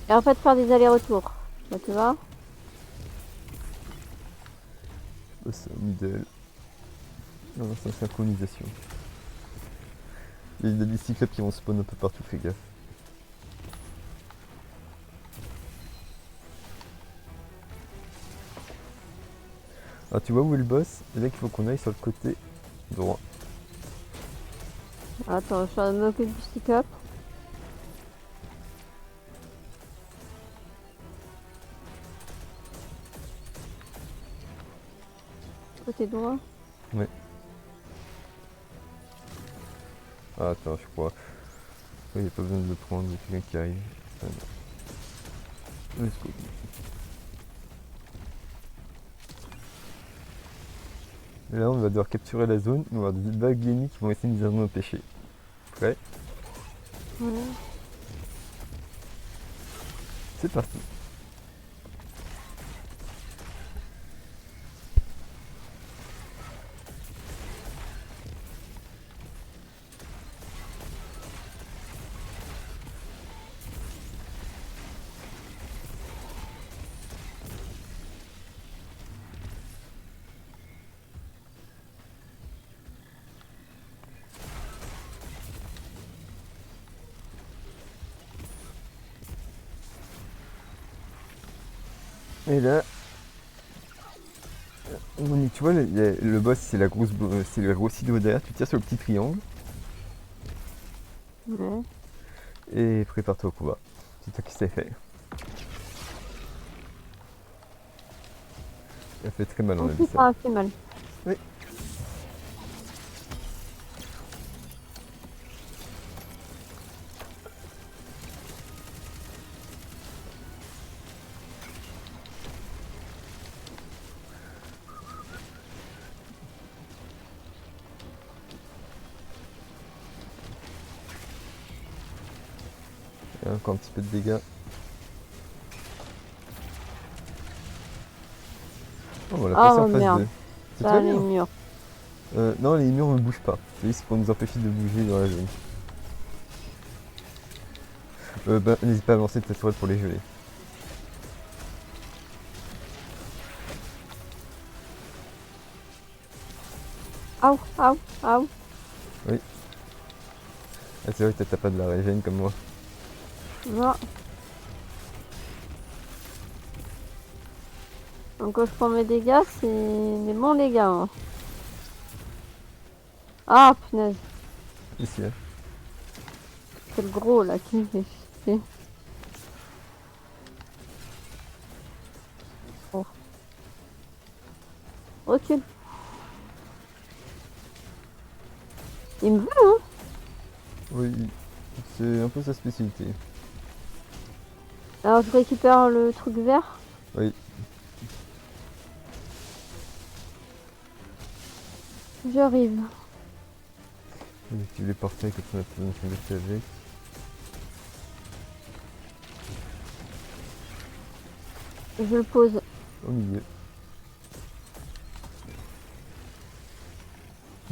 S1: Et en fait, faire des allers-retours. Là, tu vois?
S2: Boss middle. Non, c'est la synchronisation. Il y a des cyclopes qui vont spawn un peu partout, fais gaffe. Alors tu vois où est le boss? Et là qu'il faut qu'on aille sur le côté droit.
S1: Attends, je suis en train de m'occuper du stick-up. Côté droit.
S2: Ah, attends, je crois. Il n'y a pas besoin de le prendre, il y a quelqu'un qui arrive. Ah, non. Let's go. Et là, on va devoir capturer la zone. On va avoir des vagues ennemis qui vont essayer de nous empêcher. Prêt?
S1: Voilà.
S2: C'est parti. Et là, tu vois, le boss, c'est la grosse, c'est le gros silo derrière. Tu tires sur le petit triangle
S1: Ouais.
S2: et prépare-toi au combat. C'est toi qui sais faire. Ça fait très mal, on a vu ça.
S1: Ah, c'est mal.
S2: Oui. Il y a encore un petit peu de dégâts. Oh, on l'a passé en phase
S1: merde.
S2: 2. C'est
S1: Ça,
S2: très
S1: les
S2: bien.
S1: murs.
S2: Non, les murs ne bougent pas. C'est juste pour nous empêcher de bouger dans la zone. N'hésite pas à lancer ta tourelle pour les geler.
S1: Aouh, aouh, aouh.
S2: Ah, c'est vrai que t'as pas de la régène comme moi.
S1: Non. Donc quand je prends mes dégâts, c'est des bons dégâts. Hein. Ah, punaise.
S2: Ici, hein.
S1: C'est le gros là qui me fait chier. Oh. Recule. Il me veut, hein.
S2: Oui, c'est un peu sa spécialité.
S1: Alors je récupère le truc vert.
S2: Oui.
S1: J'arrive.
S2: On active les portails quand on a besoin de s'embêter avec.
S1: Je le pose.
S2: Au milieu.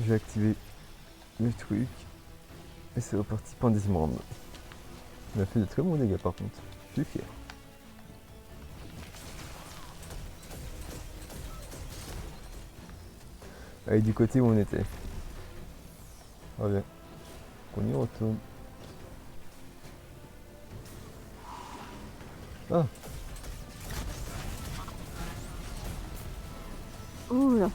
S2: J'ai activé le truc. Et c'est reparti pour un deuxième round. On a fait de très bons dégâts par contre. Je suis fier. Allez, du côté où on était. Reviens. On y retourne. Ah,
S1: Ouh là.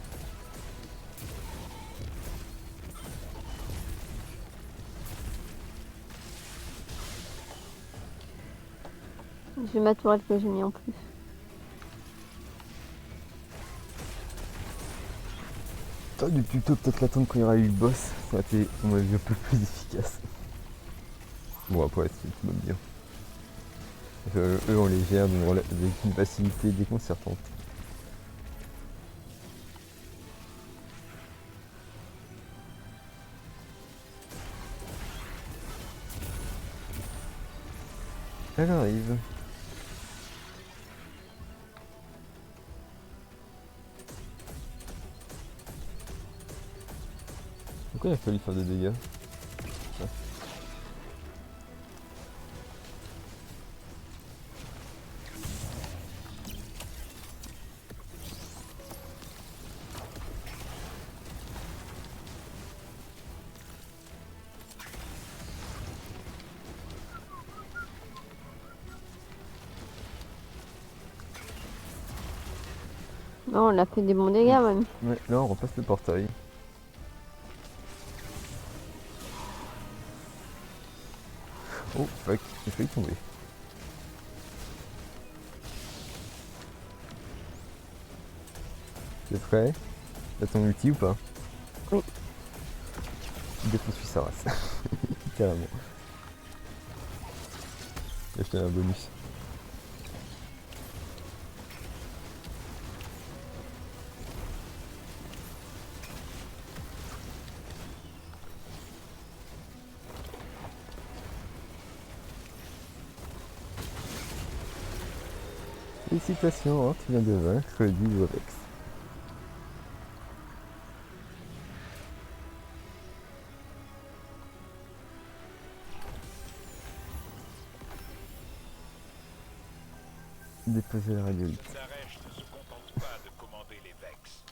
S1: J'ai ma tourelle que j'ai mis en plus.
S2: t'aurais dû plutôt peut-être l'attendre quand il y aura eu le boss. Ça aurait été, on m'a vu, un peu plus efficace. Bon, après, c'est tout va bien. Eux, on les gère avec une facilité déconcertante. Elle arrive. Pourquoi il a fallu faire des dégâts? Ah.
S1: Non, on a fait des bons dégâts même.
S2: Ouais, là on repasse le portail. Oh fuck, j'ai failli tomber. T'es prêt? T'as ton ulti ou pas?
S1: Oui.
S2: Défonce sa race. Littéralement. J'ai acheté un bonus. Félicitations, hein, tu viens de vaincre le duo Vex. Déposer la radiolyte.
S4: Sundaresh ne se contente pas de commander les Vex.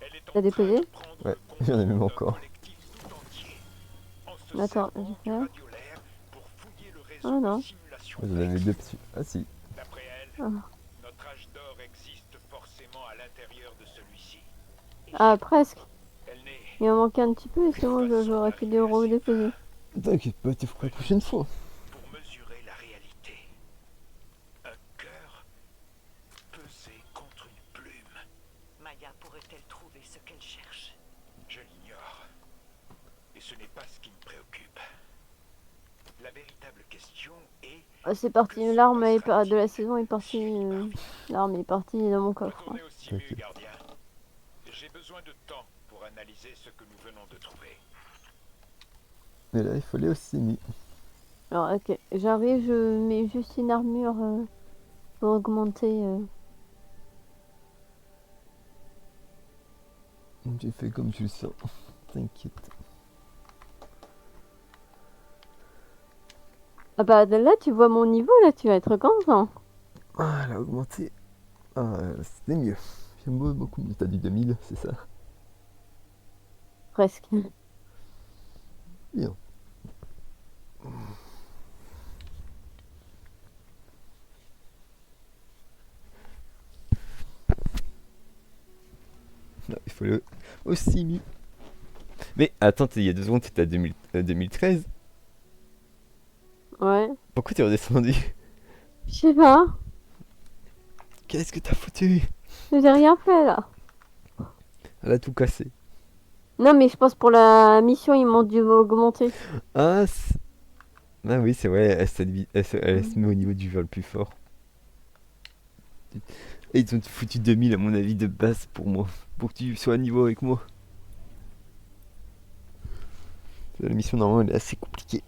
S4: Elle est en
S1: T'as déposé?
S4: train de prendre
S2: Ouais,
S4: le
S2: j'en ai
S4: contrôle
S2: même
S4: d'un
S2: encore.
S4: collectif tout entier, en se
S1: Attends,
S4: servant
S1: je
S4: du
S1: vais faire.
S4: radiolaire pour fouiller le réseau
S1: Ah non.
S4: de simulation
S2: J'en avais
S4: Vex.
S2: deux dessus. Ah si.
S4: D'après elle,
S1: Ah.
S4: notre âge d'or existe forcément à l'intérieur de celui-ci.
S1: Ah, presque.
S4: Elle n'est
S1: Il en manquait un petit peu et c'est bon, j'aurais pu déposer.
S2: T'inquiète pas, tu feras la prochaine fois.
S4: pour mesurer la réalité. Un cœur pesé contre une plume.
S3: Maya pourrait-elle trouver ce qu'elle cherche?
S4: Je l'ignore. Et ce n'est pas ce qui me préoccupe. La véritable question est...
S1: Ah, c'est parti, l'arme de la saison est partie. L'arme est partie dans mon coffre.
S4: Retournez au Simu,
S2: Ok.
S4: gardien. J'ai besoin de temps pour analyser ce que nous venons de trouver.
S2: Mais là, il fallait aussi mis.
S1: Alors, ok, j'arrive, je mets juste une armure pour augmenter.
S2: J'ai fait comme tu le sens. T'inquiète.
S1: Ah bah là, tu vois mon niveau, là, tu vas être content.
S2: Ah, elle a augmenté. Ah, c'était mieux. J'aime beaucoup mieux. T'as dit 2000, c'est ça?
S1: Presque.
S2: Bien. Non, il faut le aussi mieux. Mais attends, il y a 2 secondes, t'étais à 2013.
S1: Ouais.
S2: Pourquoi t'es redescendu?
S1: Je sais pas.
S2: Qu'est-ce que t'as foutu?
S1: J'ai rien fait là.
S2: Elle a tout cassé.
S1: Non, mais je pense pour la mission, ils m'ont dû augmenter.
S2: Ah, ah oui, c'est vrai, elle se met au niveau du vol plus fort. Et ils ont foutu 2000 à mon avis de base pour moi. Pour que tu sois à niveau avec moi. La mission normalement elle est assez compliquée.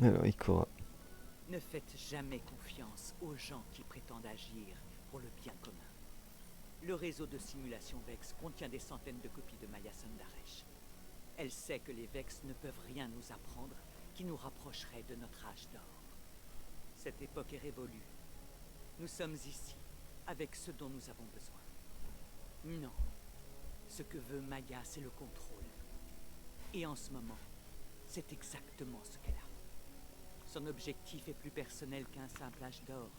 S2: Alors Ikora.
S3: Ne faites jamais confiance aux gens qui prétendent agir pour le bien commun. Le réseau de simulation Vex contient des centaines de copies de Maya Sundaresh. Elle sait que les Vex ne peuvent rien nous apprendre qui nous rapprocherait de notre âge d'or. Cette époque est révolue. Nous sommes ici, avec ce dont nous avons besoin. Non. Ce que veut Maya, c'est le contrôle. Et en ce moment, c'est exactement ce qu'elle a. Son objectif est plus personnel qu'un simple âge d'or.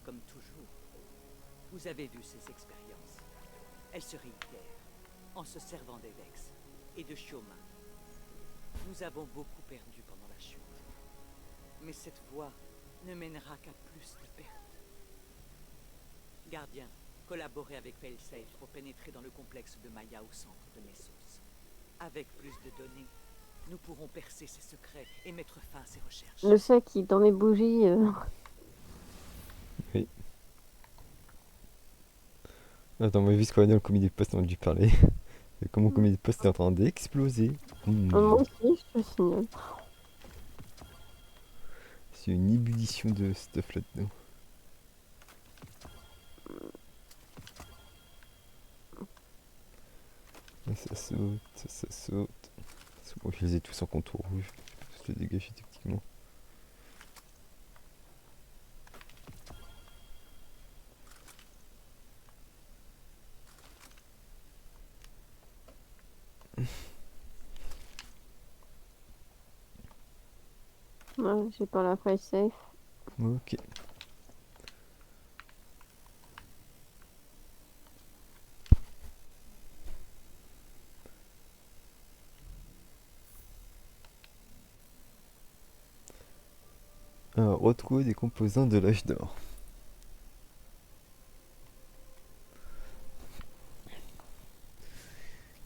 S3: Comme toujours. Vous avez vu ses expériences. Elle se réitère, en se servant des Vex et de Shoma. Nous avons beaucoup perdu pendant la chute. Mais cette voie ne mènera qu'à plus de pertes. Gardien, collaborez avec Failsafe pour pénétrer dans le complexe de Maya au centre de Nessos. Avec plus de données, nous pourrons percer ses secrets et mettre fin à ses recherches.
S1: Je sais qu'il dans mes bougies.
S2: Oui. Attends, moi, vu ce qu'on a dans le comité de poste, on a dû parler. Et comme mon comité de poste est en train d'exploser.
S1: Moi aussi, je te signale.
S2: C'est une ébullition de stuff là-dedans. Et ça saute, ça saute. Bon, je les ai tous en contour rouge. Je les dégage techniquement.
S1: Ouais, j'ai pas la faille safe.
S2: Ok. Alors, retrouver des composants de l'âge d'or.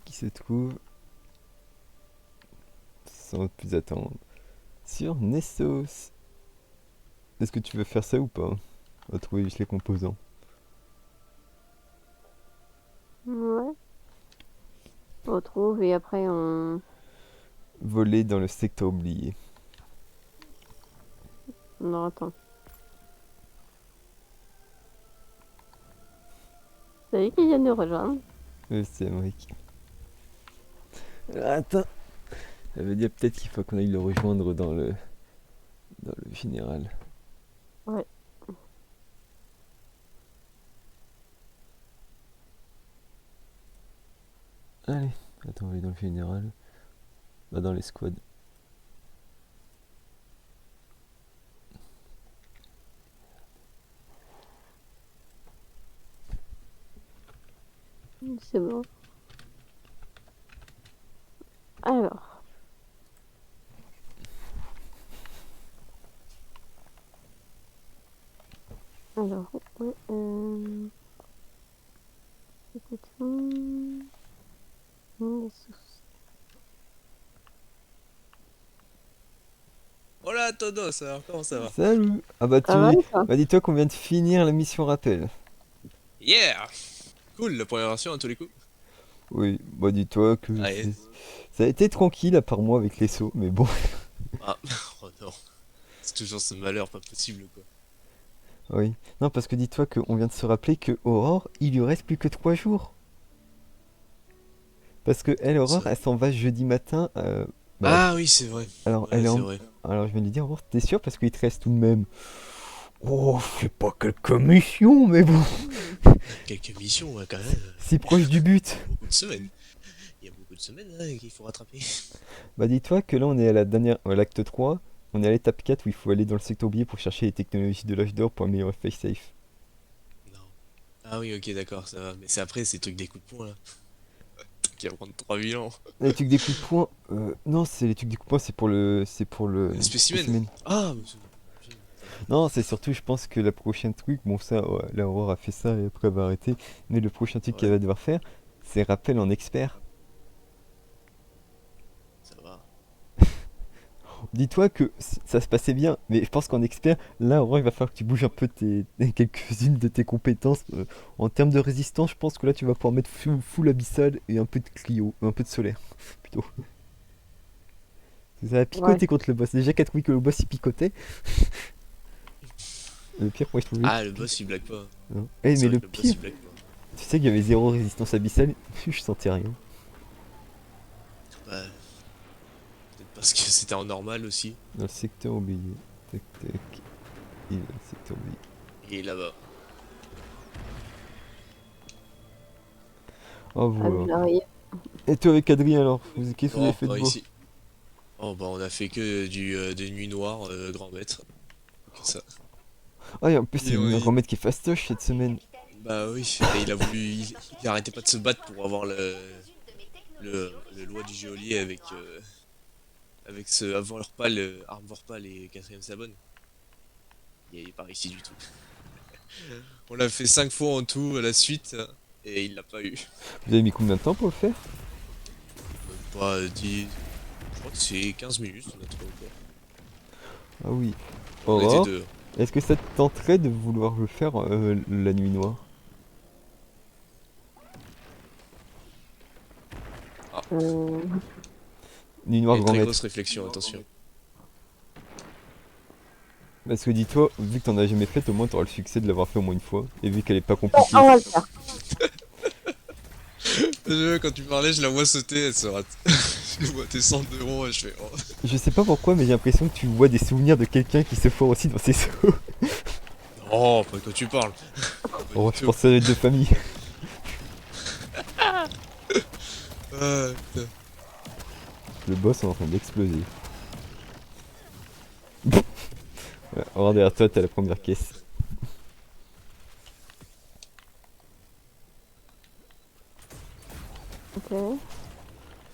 S2: Qui se trouve, sans plus attendre, sur Nessos. Est-ce que tu veux faire ça ou pas? Retrouver juste les composants.
S1: Ouais. On retrouve et après on.
S2: Voler dans le secteur oublié.
S1: Non, attends. Salut qui vient de nous rejoindre.
S2: C'est Amérique. Attends. Ça veut dire peut-être qu'il faut qu'on aille le rejoindre dans le général.
S1: Ouais.
S2: Allez, attends, on va aller dans le général. Bah dans les squads.
S1: C'est bon. Alors. Alors, ouais, écoute, les sources.
S7: Hola Todos, alors comment ça va?
S2: Salut. Ah bah
S1: Ah ouais, ça.
S2: bah dis-toi qu'on vient de finir la mission rappel.
S7: Yeah! Cool, la première version à tous les coups.
S2: Oui, bah dis-toi que
S7: Allez.
S2: ça a été tranquille à part moi avec les sauts, mais bon.
S7: Ah, oh non. C'est toujours ce malheur pas possible quoi.
S2: Oui. Non, parce que dis-toi qu'on vient de se rappeler que Aurore, il lui reste plus que 3 jours. Parce que elle, Aurore,
S7: C'est-
S2: elle s'en va jeudi matin.
S7: Ah oui, c'est vrai.
S2: Alors,
S7: Ouais,
S2: elle est
S7: c'est
S2: en...
S7: vrai.
S2: Alors je viens de lui dire, Aurore, t'es sûr? Parce qu'il te reste tout de même. Oh, c'est pas quelques missions, mais bon.
S7: Quelques missions ouais, quand même.
S2: Si proche du but.
S7: Beaucoup de semaines. Il y a beaucoup de semaines hein, qu'il faut rattraper.
S2: Bah dis-toi que là on est à l'acte 3, on est à l'étape 4 où il faut aller dans le secteur oublié pour chercher les technologies de l'âge d'or pour améliorer FaceSafe.
S7: Non. Ah oui, ok, d'accord, ça va. Mais c'est après ces trucs des coups de poing là. Qui va prendre 3000 ans.
S2: Les trucs des coups de poing, non c'est les trucs des coups de poing, c'est pour le
S7: Les spécimens.
S2: spécimen.
S7: Ah, mais
S2: Non, c'est surtout je pense que la prochaine truc, bon ça, ouais, là Aurore a fait ça et après elle va arrêter, mais le prochain truc qu'elle va devoir faire, c'est rappel en expert.
S7: ça va.
S2: dis-toi que ça se passait bien, mais je pense qu'en expert, là, en vrai, il va falloir que tu bouges un peu quelques-unes de tes compétences. En termes de résistance, je pense que là, tu vas pouvoir mettre full abyssal et un peu de cryo, un peu de solaire, plutôt. Ça va
S1: Ouais.
S2: picoter contre le boss. Déjà qu'à trouvé que le boss il picotait. Le pire, moi je trouvais.
S7: Ah, le boss il blague pas.
S2: Non. Eh,
S7: C'est
S2: mais
S7: vrai
S2: le
S7: que le boss
S2: pire,
S7: il blague pas.
S2: tu sais qu'il y avait zéro résistance abyssale, je sentais rien.
S7: Bah, peut-être parce que c'était en normal aussi.
S2: Dans le secteur oublié. Tac tac. Et dans le secteur oublié.
S7: Et là-bas.
S2: Oh
S1: Ah,
S2: voilà.
S1: j'arrive.
S2: Et toi avec Adrien alors, qu'est-ce que vous
S7: Non,
S2: avez fait de
S7: pas
S2: beau?
S7: ici. Oh bah on a fait que des nuits noires, grand maître. Que ça.
S2: Ah et en plus c'est
S7: Et
S2: une
S7: oui.
S2: remède qui est fastoche cette semaine.
S7: Bah oui, et il a voulu. Il arrêtait pas de se battre pour avoir le loi du geôlier avec ce avoir leur pas, le Armor Pal et 4ème Sabonne. Il est pas réussi du tout. On l'a fait 5 fois en tout à la suite et il l'a pas eu.
S2: Vous avez mis combien de temps pour le faire?
S7: Pas 10. Je crois que c'est 15 minutes, on a trouvé encore.
S2: Ah oui.
S7: On était
S2: Aurore,
S7: deux.
S2: est-ce que ça te tenterait de vouloir le faire la nuit noire?
S1: Euh,
S2: Nuit noire
S7: Une
S2: grand
S7: très
S2: maître.
S7: grosse réflexion, attention.
S2: Parce que dis-toi, vu que t'en as jamais fait, au moins t'auras le succès de l'avoir fait au moins une fois. Et vu qu'elle est pas
S1: Oh,
S2: compliquée.
S1: on va le faire.
S7: Quand tu parlais, je la vois sauter, elle se rate. Je vois tes 100 euros et je fais oh.
S2: Je sais pas pourquoi, mais j'ai l'impression que tu vois des souvenirs de quelqu'un qui se foire aussi dans ses sauts.
S7: Non, pas de quoi tu parles.
S2: Oh, je pense que ça doit être de famille.
S7: Ah, putain.
S2: Le boss est en train d'exploser. Ouais, regarde derrière toi, t'as la première caisse.
S1: Ok.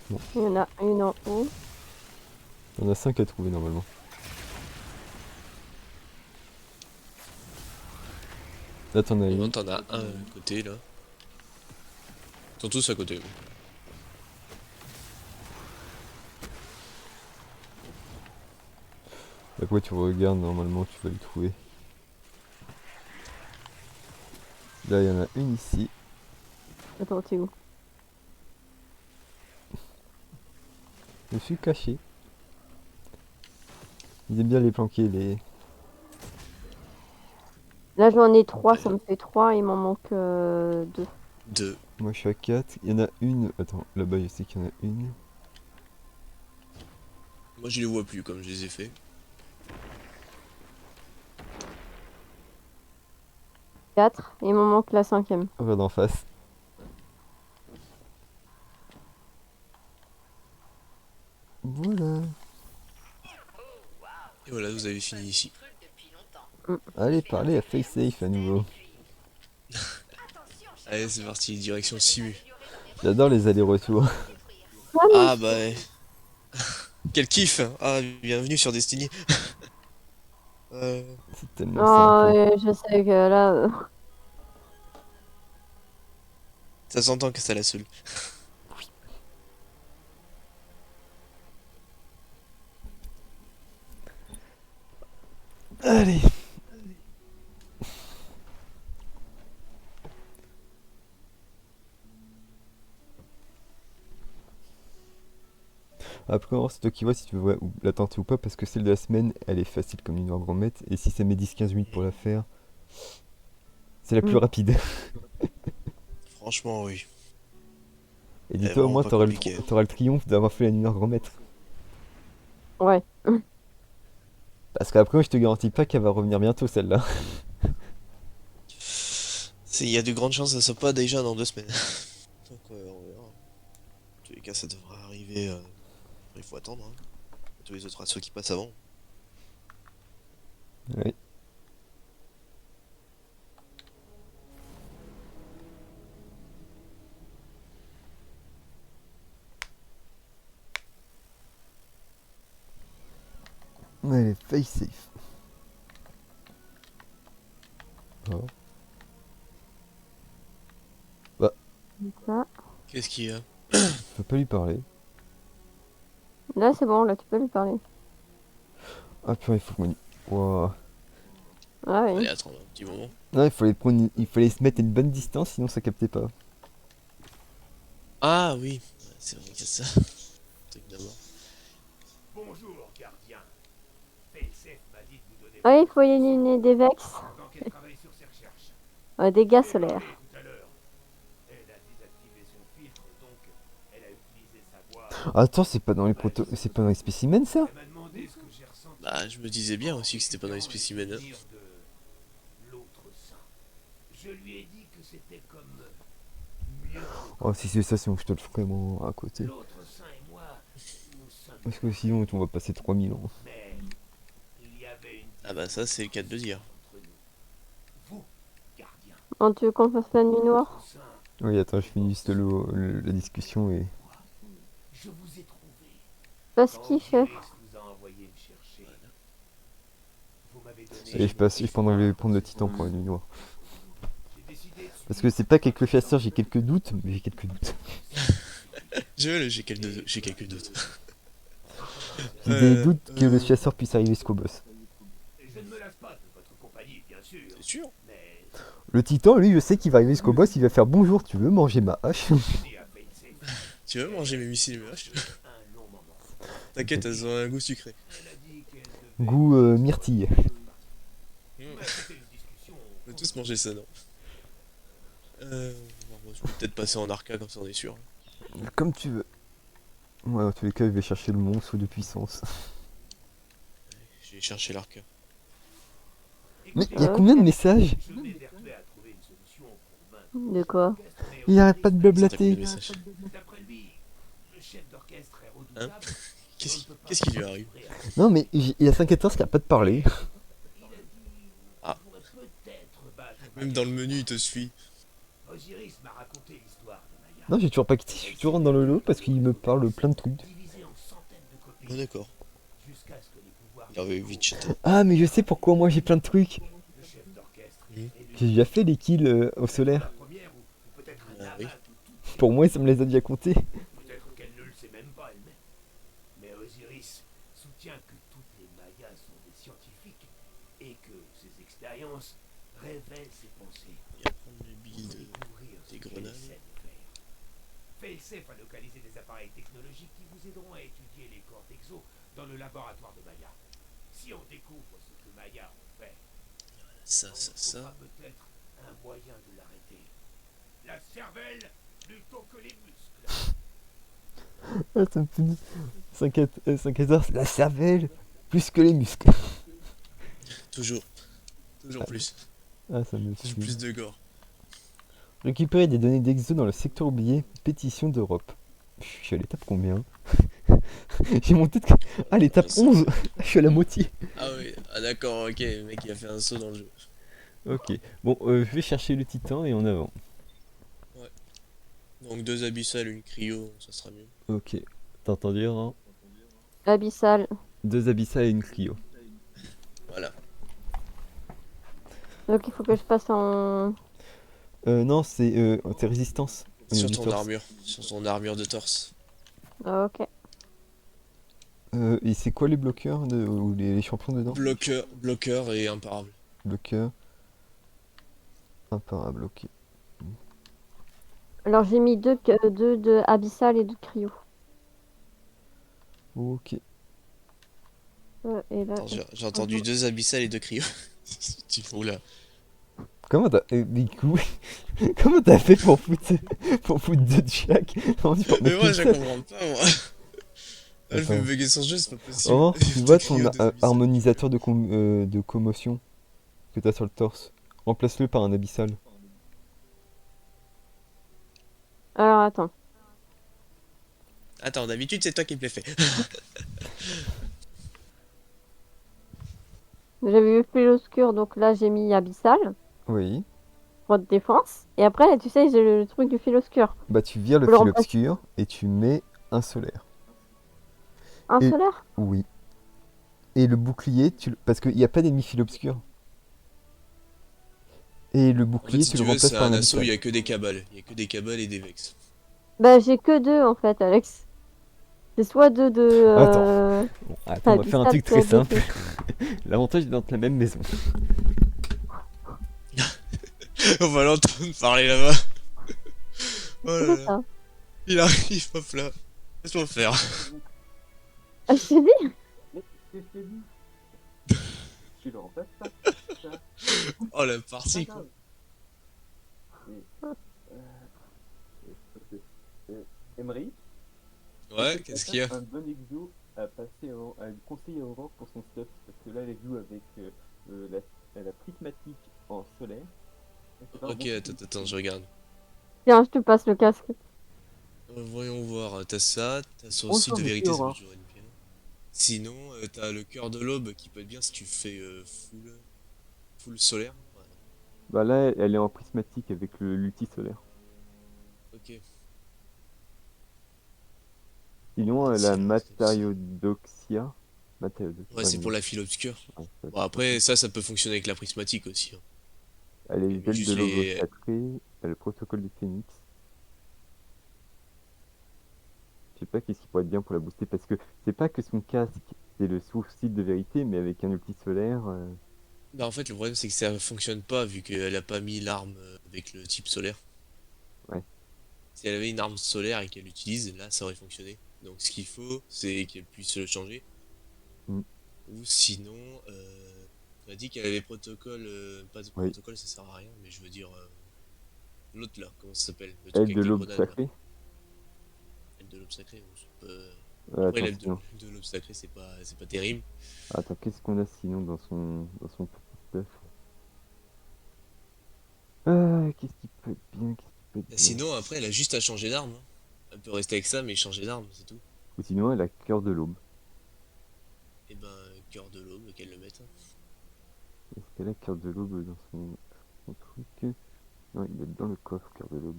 S2: Bon.
S1: Il y en a une en haut.
S2: On a 5 à trouver normalement. Là t'en as
S7: Bon,
S2: une.
S7: t'en as un à côté là. Ils sont tous à côté. Oui.
S2: Là quoi tu regardes, normalement tu vas le trouver. Là il y en a une ici.
S1: Attends, t'es où?
S2: Je suis caché. Ils aiment bien les planquer, les...
S1: Là, j'en ai 3, ça me fait 3, il m'en manque 2.
S7: Deux.
S2: Moi je suis à 4. Il y en a une... Attends, là-bas je sais qu'il y en a une.
S7: Moi je les vois plus comme je les ai fait.
S1: 4, il m'en manque la 5ème.
S2: Regarde en face. Voilà.
S7: Et voilà, vous avez fini ici.
S2: Allez, parlez à FaceSafe à nouveau.
S7: Allez, c'est parti, direction Simu.
S2: J'adore les allers-retours.
S7: Ah bah. Quel kiff! Ah, bienvenue sur Destiny.
S2: C'est tellement
S1: Oh,
S2: simple.
S1: je sais que là...
S7: Ça s'entend que c'est la seule.
S2: Allez. Après, c'est toi qui vois si tu veux la tenter ou pas, parce que celle de la semaine, elle est facile comme une grand mètre, et si ça met 10-15 minutes pour la faire, c'est la plus
S1: Mm.
S2: rapide.
S7: Franchement, oui.
S2: Et
S7: Elle est
S2: dis-toi, au
S7: vraiment
S2: moins,
S7: pas
S2: t'auras
S7: compliquée.
S2: t'auras le triomphe d'avoir fait la nuit grand maître.
S1: Ouais.
S2: Parce qu'après, je te garantis pas qu'elle va revenir bientôt, celle-là.
S7: Il y a de grandes chances que ça soit pas déjà dans 2 semaines. Donc, on verra. En tous les cas, ça devrait arriver. Il faut attendre. Hein. Tous les autres assos qui passent avant.
S2: Ouais. Allez, face safe. Oh.
S1: Ça.
S7: Qu'est-ce qu'il y a?
S2: Je peux pas lui parler.
S1: Là, c'est bon, là, tu peux lui parler.
S2: Ah purée, il faut qu'on... Ouah.
S1: Ah oui.
S7: Allez, attendre un petit moment.
S2: Non, il fallait se mettre à une bonne distance, sinon ça captait pas.
S7: Ah oui, ouais, c'est vrai qu'il y a ça. Truc d'abord.
S4: Bonjour, gardien. PSF m'a dit de vous donner
S1: Ah, il faut éliminer des Vex,
S4: tant qu'elle travaille sur ses recherches.
S1: dégâts
S4: Je l'ai
S1: solaires.
S4: parlé tout à l'heure. Elle a désactivé son filtre, donc elle a utilisé sa voix.
S2: Attends, c'est pas dans les c'est pas dans les spécimens ça?
S4: Elle m'a demandé ce que j'ai ressenti.
S7: Bah, je me disais bien aussi que c'était pas dans les spécimens. Hein.
S4: Souvenir de l'autre sein. Je lui ai dit que c'était comme mieux.
S2: Oh, si c'est ça, sinon je te le ferai vraiment à côté.
S4: L'autre sein et moi, nous sommes.
S2: Parce que sinon, on va passer 3000 ans.
S4: Mais il y avait une
S7: Ah bah ça, c'est le cas de le dire.
S4: entre nous. Vous, gardien,
S1: On tu veux qu'on fasse la nuit noire?
S4: sein,
S2: Oui, attends, je finis juste la discussion et...
S4: je vous ai trouvé.
S1: Parce
S4: Quand
S1: qu'il fait.
S4: Osiris vous a envoyé me chercher. Vous m'avez donné.
S2: Et je prendre le titan pour la nuit noire.
S4: J'ai décidé de
S2: Parce que c'est pas qu'avec le chasseur, j'ai quelques doutes, mais j'ai quelques doutes.
S7: J'ai quelques doutes.
S2: J'ai des doutes que le chasseur puisse arriver jusqu'au boss.
S4: Et je ne me lasse pas de votre compagnie, bien sûr.
S7: C'est sûr.
S4: Mais
S2: Le titan, lui, je sais qu'il va arriver jusqu'au boss, il va faire bonjour, tu veux manger ma hache?
S4: j'ai dit à Failsafe
S7: Tu veux manger mes missiles et mes haches?
S4: un long moment.
S7: T'inquiète, elles ont un goût sucré.
S4: Elle a dit qu'elle devait.
S2: Goût myrtille.
S7: Mmh.
S4: Bah, c'était une discussion.
S7: On peut tous manger ça, non? Bon, je peux peut-être passer en arca comme ça on est sûr.
S2: Comme tu veux. Ouais, en tous les cas, je vais chercher le monstre de puissance.
S7: J'ai cherché l'arca.
S2: Mais il y a combien de messages?
S4: Je m'évertuais à trouver une solution pour vaincre.
S1: De quoi?
S2: Il arrête pas de
S7: Ça, t'as combien de
S2: blablater.
S7: messages?
S4: D'après lui, le chef d'orchestre est redoutable.
S7: Hein? Qu'est-ce qui lui arrive?
S2: Non, mais il y a 514 qui a pas de parler.
S7: Ah.
S4: On pourrait peut-être battre
S7: Même dans le menu, il te suit.
S4: Osiris m'a raconté l'histoire de Maya.
S2: Non, j'ai toujours pas quitté, je suis toujours dans le lot parce qu'il me parle plein de trucs.
S4: Divisé en centaines de copies.
S7: Ah d'accord.
S4: Jusqu'à ce que les pouvoirs
S7: Il avait vite chat.
S2: Ah, mais je sais pourquoi moi j'ai plein de trucs.
S4: le chef d'orchestre
S7: Mhm.
S2: J'ai déjà fait les kills au solaire.
S4: première ou peut-être un
S7: Ah oui.
S4: amas de tout.
S2: Pour moi, ça me les a déjà comptés.
S4: Peut-être qu'elle ne le sait même pas elle-même. Mais Osiris soutient que toutes les Mayas sont des scientifiques et que ses expériences révèlent ses pensées.
S7: Il y a prendre le billes
S4: Pour
S7: de...
S4: découvrir ce
S7: des
S4: qu'elle
S7: grenades.
S4: essaie de faire. Failsafe a localisé des appareils technologiques qui vous aideront à étudier les corps d'Exo dans le laboratoire de Maya. Si on découvre ce que Maya ont fait,
S7: Ça,
S4: on
S7: ça,
S4: trouvera
S7: ça.
S4: peut-être un moyen de l'arrêter. La cervelle plutôt que les muscles.
S2: Ah, ça me fait 514, la cervelle, plus que les muscles.
S7: Toujours. Toujours plus.
S2: Ah, ça me
S7: Toujours
S2: tue.
S7: plus de gore.
S2: Récupérer des données d'Exo dans le secteur oublié, pétition d'Europe. Je suis à l'étape combien? J'ai monté de... Ah, l'étape 11. Je suis à la moitié.
S7: Ah oui, ah d'accord, ok, le mec il a fait un saut dans le jeu.
S2: Ok, bon, je vais chercher le titan et en avant.
S7: Donc 2 abyssales, une cryo, ça sera mieux.
S2: Ok, t'entends dire, hein?
S1: Abyssal.
S2: 2 abyssales et une Clio.
S7: Voilà.
S1: Donc il faut que je passe en...
S2: Non, c'est résistance. au niveau
S7: Sur
S2: du
S7: ton
S2: torse.
S7: armure. Sur ton armure de torse.
S1: Ah, ok.
S2: Et c'est quoi les bloqueurs ou les champions dedans?
S7: Bloqueur et imparable.
S2: Bloqueur. Imparable, ok.
S1: Alors j'ai mis deux de abyssal et deux de cryo.
S2: Ok.
S1: Et là...
S7: Attends, j'ai entendu 2 abyssales et 2 cryo. Tu fous là.
S2: Comment t'as... du coup, comment t'as fait pour foutre deux de chaque? Non, tu peux en
S7: Mais
S2: mettre
S7: moi
S2: qu'une
S7: je
S2: seule.
S7: comprends pas moi. Elle fait
S2: Attends.
S7: bugger son jeu, c'est pas possible.
S2: Oh, tu
S7: Deux
S2: vois
S7: cryo,
S2: ton
S7: deux abyssales.
S2: harmonisateur de commotion que t'as sur le torse. Remplace-le par un abyssal.
S1: Alors attends.
S7: Attends, d'habitude c'est toi qui me l'as fait.
S1: J'avais eu fil obscur, donc là j'ai mis abyssal
S2: Oui.
S1: pour de défense. Et après, tu sais, j'ai le truc du fil obscur.
S2: Bah tu vires le
S1: Faut le
S2: fil
S1: remplacer.
S2: obscur et tu mets un solaire.
S1: Un
S2: Et-
S1: solaire?
S2: Oui. Et le bouclier, parce qu'il n'y a pas d'ennemi fil obscur. Et le
S7: En fait,
S2: bouclier,
S7: si
S2: tu
S7: tu
S2: le
S7: veux,
S2: remplaces
S7: c'est
S2: par
S7: un
S2: un
S7: assaut, il y
S2: abyssal.
S7: a que des cabales. Il y a que des cabales et des vex.
S1: Bah j'ai que deux en fait, Alex. C'est soit deux de...
S2: Attends. Bon, attends, on va faire un
S1: abyssal,
S2: truc très
S1: soit deux
S2: simple.
S1: de-
S2: L'avantage d'être dans la même maison.
S7: On va l'entendre parler là-bas. Oh là
S1: C'est
S7: là.
S1: ça.
S7: Il arrive, hop là. Laisse-moi faire.
S1: Ah, je t'ai dit.
S8: Mais qu'est-ce que je t'ai dit? Tu le remplaces pas. Ça.
S7: Oh la partie quoi.
S8: Emery,
S7: Ouais, qu'est-ce qu'il y a?
S8: un bon exo à passer à lui conseiller à Aurore pour son stuff, parce que là elle joue avec la prismatique en solaire. Et c'est pas un
S7: Ok,
S8: bon
S7: attends, je regarde.
S1: Tiens, je te passe le casque.
S7: Voyons voir, t'as ça, t'as son
S8: On
S7: site de
S8: s'en
S7: vérité, ça peut
S8: Aurore.
S7: toujours être bien. Sinon, t'as le cœur de l'aube qui peut être bien si tu fais full solaire. Ouais,
S8: Bah là elle est en prismatique avec l'ulti solaire.
S7: ok.
S8: Sinon elle a
S7: Sinon,
S8: Matériodoxia.
S7: Ouais, c'est pour la file obscure.
S8: Ouais, ça,
S7: Bon, après, ça peut fonctionner avec la prismatique aussi. Hein.
S8: elle est
S7: Mais
S8: ailes
S7: juste
S8: de l'aube
S7: les.
S8: sacrée, elle a le protocole du phénix. Je sais pas qu'est-ce qui pourrait être bien pour la booster, parce que c'est pas que son casque, c'est le sourcil de vérité, mais avec un ulti solaire.
S7: Bah, en fait, le problème, c'est que ça fonctionne pas vu qu'elle a pas mis l'arme avec le type solaire.
S8: Ouais.
S7: Si elle avait une arme solaire et qu'elle l'utilise, là, ça aurait fonctionné. Donc, ce qu'il faut, c'est qu'elle puisse le changer.
S8: Mm.
S7: Ou sinon, tu m'as dit qu'elle avait protocole, pas de
S8: Oui.
S7: protocole, ça sert à rien, mais je veux dire, l'autre là, comment ça s'appelle? Le truc
S8: Aile
S7: avec
S8: de
S7: les
S8: l'aube
S7: grenades, là.
S8: sacrée.
S7: L'aile de l'aube sacrée, bon, c'est
S8: Attends,
S7: après, l'aile
S8: sinon.
S7: de l'aube sacrée, c'est pas terrible.
S8: Attends, qu'est-ce qu'on a sinon dans son petit stuff? Qu'est-ce qui peut être bien? Qu'est-ce qui peut être bien?
S7: Sinon, après, elle a juste à changer d'arme. Hein. Elle peut rester avec ça, mais changer d'arme, c'est tout.
S8: Ou sinon, elle a cœur de l'aube.
S7: Et ben, cœur de l'aube, qu'elle le mette. Hein.
S8: Est-ce qu'elle a cœur de l'aube dans son truc? Non, il est dans le coffre, cœur de l'aube.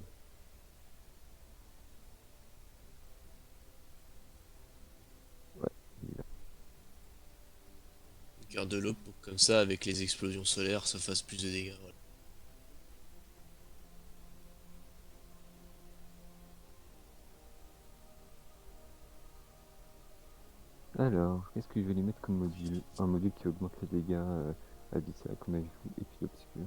S8: Ouais, il est là.
S7: Cœur de l'aube, pour que comme ça, avec les explosions solaires, ça fasse plus de dégâts. Voilà.
S8: Alors, qu'est-ce que je vais lui mettre comme module? Un module qui augmente les dégâts abyssal, comme a vu, et puis obscur.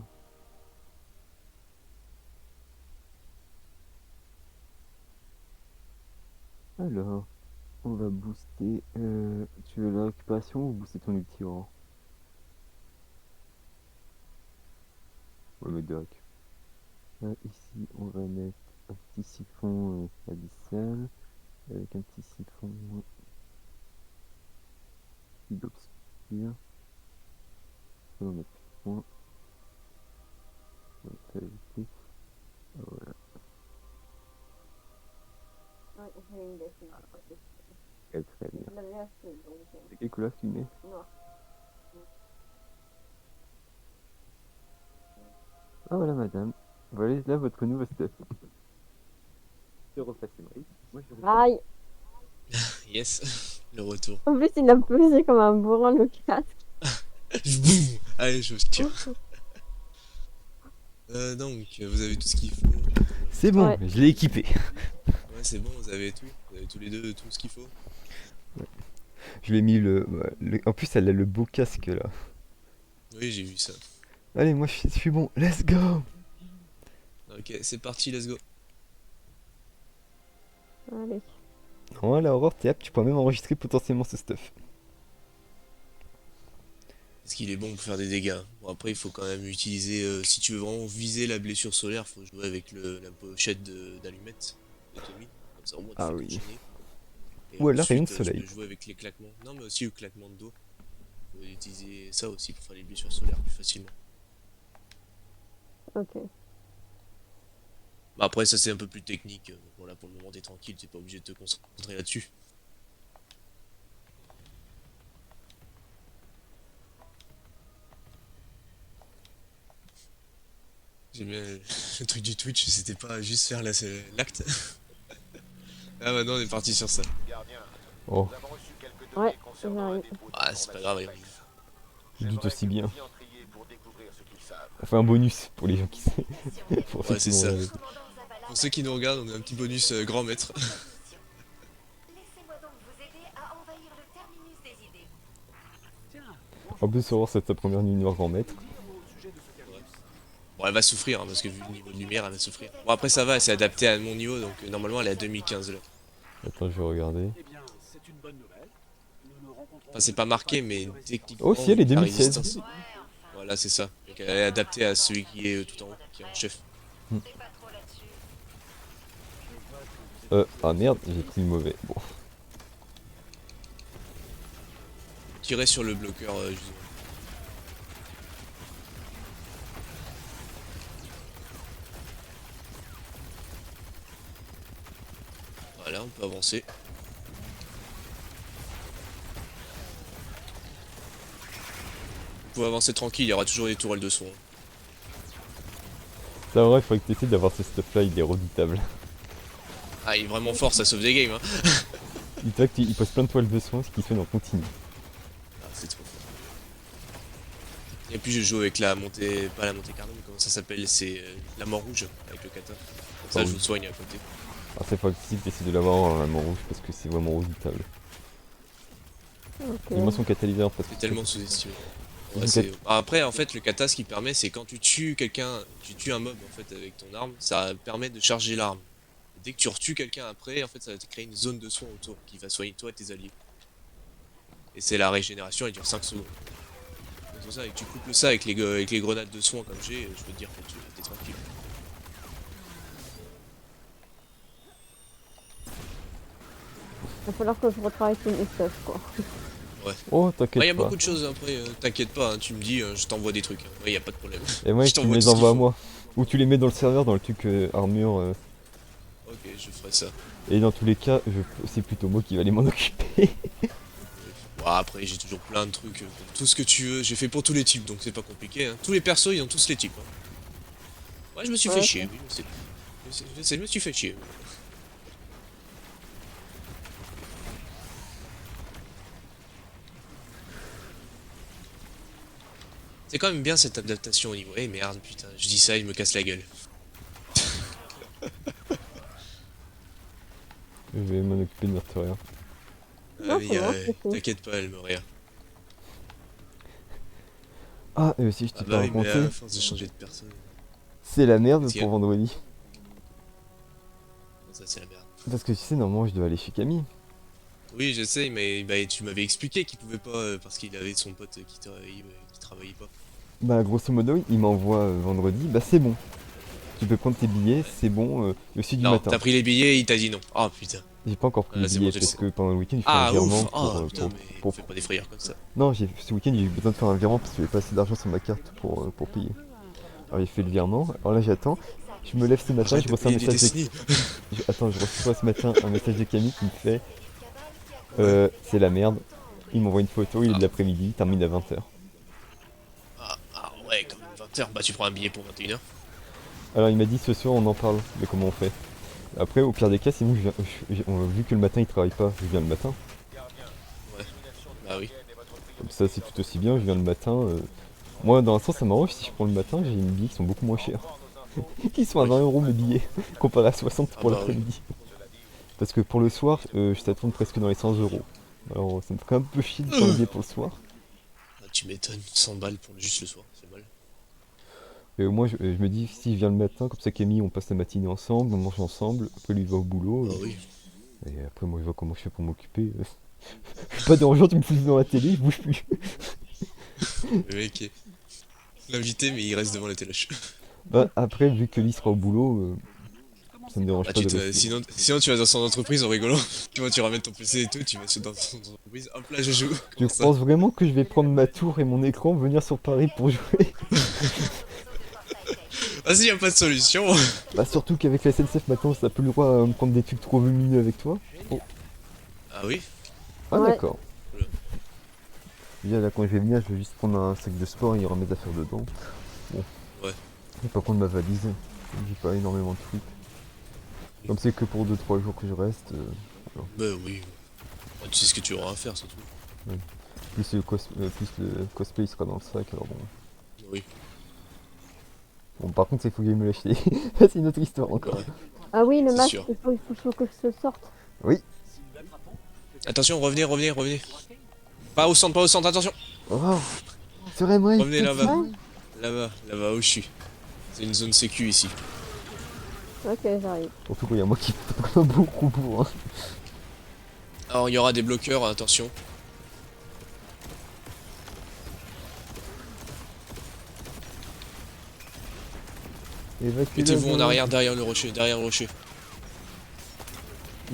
S8: Alors, on va booster. Tu veux la récupération ou booster ton ulti Aurore? On va mettre de récup. Ici, on va mettre un petit siphon abyssal avec un petit siphon d'obscur. On va mettre point. On va s'ajouter. Voilà. Très très bien. C'est quelle couleur tu mets? Ah voilà madame. Voilà là votre nouveau stuff. Je repasse Emery. Moi je repasse.
S1: Aïe.
S7: Yes, le retour.
S1: En plus, il a pesé comme un bourrin le casque.
S7: Boum. Allez, je tire. Donc, vous avez tout ce qu'il faut.
S2: C'est bon,
S1: Ouais.
S2: je l'ai équipé.
S7: Ouais, c'est bon, vous avez tout. Vous avez tous les deux tout ce qu'il faut.
S2: Je lui ai mis En plus, elle a le beau casque là.
S7: Oui, j'ai vu ça.
S2: Allez, moi je suis bon, let's go!
S7: Ok, c'est parti, let's go.
S1: Allez.
S2: Voilà, Aurore, t'es apte, tu pourras même enregistrer potentiellement ce stuff.
S7: Parce qu'il est bon pour faire des dégâts. Bon, après, il faut quand même utiliser. Si tu veux vraiment viser la blessure solaire, faut jouer avec la pochette d'allumette de Tommy. Comme ça, au moins, tu
S2: Ah
S7: fais
S2: oui.
S7: continuer. Et
S2: Ou alors,
S7: ensuite,
S2: rayon de
S7: tu
S2: soleil.
S7: peux jouer avec les claquements. Non, mais aussi le claquement de dos. Faut utiliser ça aussi pour faire les blessures solaires plus facilement.
S1: Ok.
S7: Bah, après, ça c'est un peu plus technique. Voilà, pour le moment, t'es tranquille, t'es pas obligé de te concentrer là-dessus. J'aime bien le truc du Twitch, c'était pas juste faire l'acte. Ah, maintenant on est parti sur ça.
S4: Gardien,
S2: Oh,
S4: nous avons reçu quelques
S1: Ouais,
S4: données concernant un
S1: j'arrive.
S4: dépôt
S7: Ah, c'est pas grave,
S4: d'informations
S2: je doute
S4: J'aimerais
S2: aussi
S4: que
S2: bien.
S4: vous y entriez pour découvrir ce qu'ils savent.
S2: On fait un bonus pour les gens qui pour ceux
S7: Ouais,
S2: qui
S7: c'est ça.
S2: vont regarder.
S7: Pour ceux qui nous regardent, on a un petit bonus grand maître.
S5: Laissez-moi donc vous aider à envahir le terminus des idées.
S8: En plus, Aurore, c'est ta première nuit noire grand maître.
S7: Bon, elle va souffrir, hein, parce que vu le niveau de lumière, elle va souffrir. Bon, après, ça va, elle s'est adaptée à mon niveau, donc normalement, elle est à 2015 là.
S8: Attends, je vais regarder.
S7: Enfin, c'est pas marqué, mais techniquement.
S8: Oh, si, elle est
S7: la
S8: 2016.
S7: résistance- Voilà, c'est ça. Donc, elle est adaptée à celui qui est tout en haut, qui est en chef.
S8: Ah merde, j'ai pris le mauvais. Bon.
S7: Tirez sur le bloqueur, justement. Voilà, on peut avancer. Vous pouvez avancer tranquille, il y aura toujours des tourelles de son.
S8: C'est vrai, il faudrait que tu essaies d'avoir ce stuff là, il est redoutable.
S7: Ah, il est vraiment fort, ça sauve des games, hein.
S8: Dis-toi qu'il pose plein de toiles de soin, ce qui fait en continu.
S7: Ah, c'est trop fort. Et puis je joue avec la montée, pas la montée Cardone, comment ça s'appelle, c'est la mort rouge avec le kata. Comme ça
S8: Ah
S7: je
S8: oui.
S7: vous soigne à côté.
S8: Alors c'est pas difficile d'essayer de l'avoir en amont rouge parce que c'est vraiment redoutable.
S1: Ok.
S8: Et moi son catalyseur parce que
S7: C'est tellement sous-estimé.
S8: Une
S7: Ouais,
S8: cat-
S7: après en fait le kata ce qui permet c'est quand tu tues quelqu'un, tu tues un mob en fait avec ton arme, ça permet de charger l'arme. Dès que tu retues quelqu'un après, en fait ça va te créer une zone de soin autour qui va soigner toi et tes alliés. Et c'est la régénération, elle dure 5 secondes. C'est pour ça, et tu couples ça avec les grenades de soin comme j'ai, je peux te dire que tu es tranquille.
S1: Il va falloir que je retravaille tous mes stuff, quoi.
S8: Oh t'inquiète
S7: Il y a
S8: pas.
S7: beaucoup de choses après, t'inquiète pas, hein, tu me dis, je t'envoie des trucs. Ouais, y a pas de problème.
S8: Et moi
S7: Je
S8: tu me
S7: t'envoie
S8: les
S7: tout ce qu'il
S8: envoies à
S7: faut.
S8: moi. Ou tu les mets dans le serveur dans le truc armure.
S7: Ok, je ferai ça.
S8: Et dans tous les cas, c'est plutôt moi qui va aller m'en occuper.
S7: Bon, après, j'ai toujours plein de trucs, pour tout ce que tu veux. J'ai fait pour tous les types, donc c'est pas compliqué. Hein. Tous les persos, ils ont tous les types. Hein. Ouais, je me suis fait
S1: Ouais.
S7: chier, oui. Je me suis fait chier. C'est quand même bien cette adaptation au niveau. Eh merde, putain, je dis ça, il me casse la gueule.
S8: Je vais m'en occuper de Meurtrière.
S1: Non, c'est bon, c'est tout.
S7: T'inquiète pas, elle me rire.
S8: Ah, et aussi je t'ai
S7: Ah
S8: pas
S7: bah oui, mais
S8: raconté,
S7: à force de changer de personne.
S8: c'est la merde
S7: Si,
S8: pour
S7: hein.
S8: vendredi.
S7: Ça, c'est la merde.
S8: Parce que tu sais, normalement je dois aller chez Camille.
S7: Oui, je sais, mais bah, tu m'avais expliqué qu'il pouvait pas parce qu'il avait son pote qui travaillait pas.
S8: Bah grosso modo, il m'envoie vendredi, bah c'est bon. Tu peux prendre tes billets, c'est bon, le sud du
S7: Non,
S8: matin.
S7: t'as pris les billets, il t'a dit non. Oh putain.
S8: J'ai pas encore pris
S7: Ah,
S8: les
S7: c'est
S8: billets
S7: bon, je le
S8: parce
S7: sais.
S8: que pendant le week-end, je fais
S7: Ah
S8: un virement
S7: ouf. Oh putain, mais
S8: pour-
S7: fais pas des frayeurs comme ça.
S8: Non, ce week-end j'ai eu besoin de faire un virement parce que j'avais pas assez d'argent sur ma carte pour payer. Alors j'ai fait le virement, alors là j'attends, je me lève ce matin,
S7: Arrête
S8: je
S7: de
S8: reçois un
S7: payer des
S8: message
S7: Destiny.
S8: Attends, je reçois ce matin un message de Camille qui me fait c'est la merde. Il m'envoie une photo, il est de l'après-midi, il termine à 20h.
S7: Ah ouais, quand même 20h, bah tu prends un billet pour 21h.
S8: Alors il m'a dit ce soir on en parle de comment on fait. Après au pire des cas, sinon vu que le matin il travaille pas, je viens le matin.
S7: Bah oui.
S8: Comme ça c'est tout aussi bien, je viens le matin. Moi dans l'instant ça m'arrange, si je prends le matin j'ai une billets qui sont beaucoup moins chers. Ils sont à 20€ mes billets, comparé à 60 pour
S7: Ah bah
S8: l'après-midi. Parce que pour le soir, je t'attends presque dans les 100€. Alors ça me ferait un peu chier de prendre un billet pour le soir.
S7: Ah, tu m'étonnes, 100 balles pour juste le soir, c'est mal.
S8: Et au moins je me dis si je viens le matin, comme ça Camille on passe la matinée ensemble, on mange ensemble, après lui il va au boulot.
S7: Ah oui.
S8: Et après moi je vois comment je fais pour m'occuper. Je suis pas dérangeant, tu me fous dans la télé, je bouge plus.
S7: Le mec est l'invité, mais il reste devant la téloche.
S8: Bah après vu que lui sera au boulot, ça me dérange
S7: Ah,
S8: pas de rester.
S7: sinon tu vas dans son entreprise en rigolant. Tu vois, tu ramènes ton PC et tout, tu vas dans son entreprise. Hop là, je joue.
S8: Tu
S7: Comme ça.
S8: penses vraiment que je vais prendre ma tour et mon écran, venir sur Paris pour jouer?
S7: Vas-y, y a pas de solution.
S8: Bah surtout qu'avec la SNCF maintenant ça plus le droit à me prendre des trucs trop lumineux avec toi.
S7: Ah oui.
S8: Ah
S1: Ouais.
S8: d'accord. Déjà là quand je vais venir je vais juste prendre un sac de sport et il y aura mes affaires dedans. Bon.
S7: Ouais.
S8: Et par contre ma valise, j'ai pas énormément de trucs. Comme c'est que pour 2-3 jours que je reste,
S7: Bah oui. Ah, tu sais ce que tu auras à faire surtout.
S8: plus le cosplay il sera dans le sac alors bon.
S7: Oui.
S8: Bon par contre il faut que j'aille me l'acheter. C'est une autre histoire encore.
S7: Ouais.
S1: Ah oui, le
S7: C'est
S1: masque,
S7: sûr.
S1: il faut que je sorte.
S8: Oui.
S7: Attention, revenez. Pas au centre, attention.
S8: Oh, serait moi.
S7: Revenez là-bas.
S1: Ouais.
S7: Là-bas où je suis. C'est une zone sécu ici.
S1: Ok, j'arrive.
S8: Surtout quand il y a moi qui tape un beaucoup pour. Hein.
S7: Alors il y aura des bloqueurs, attention.
S8: Évacue
S7: Mettez-vous
S8: la
S7: en
S8: zone.
S7: arrière derrière le rocher, derrière le rocher.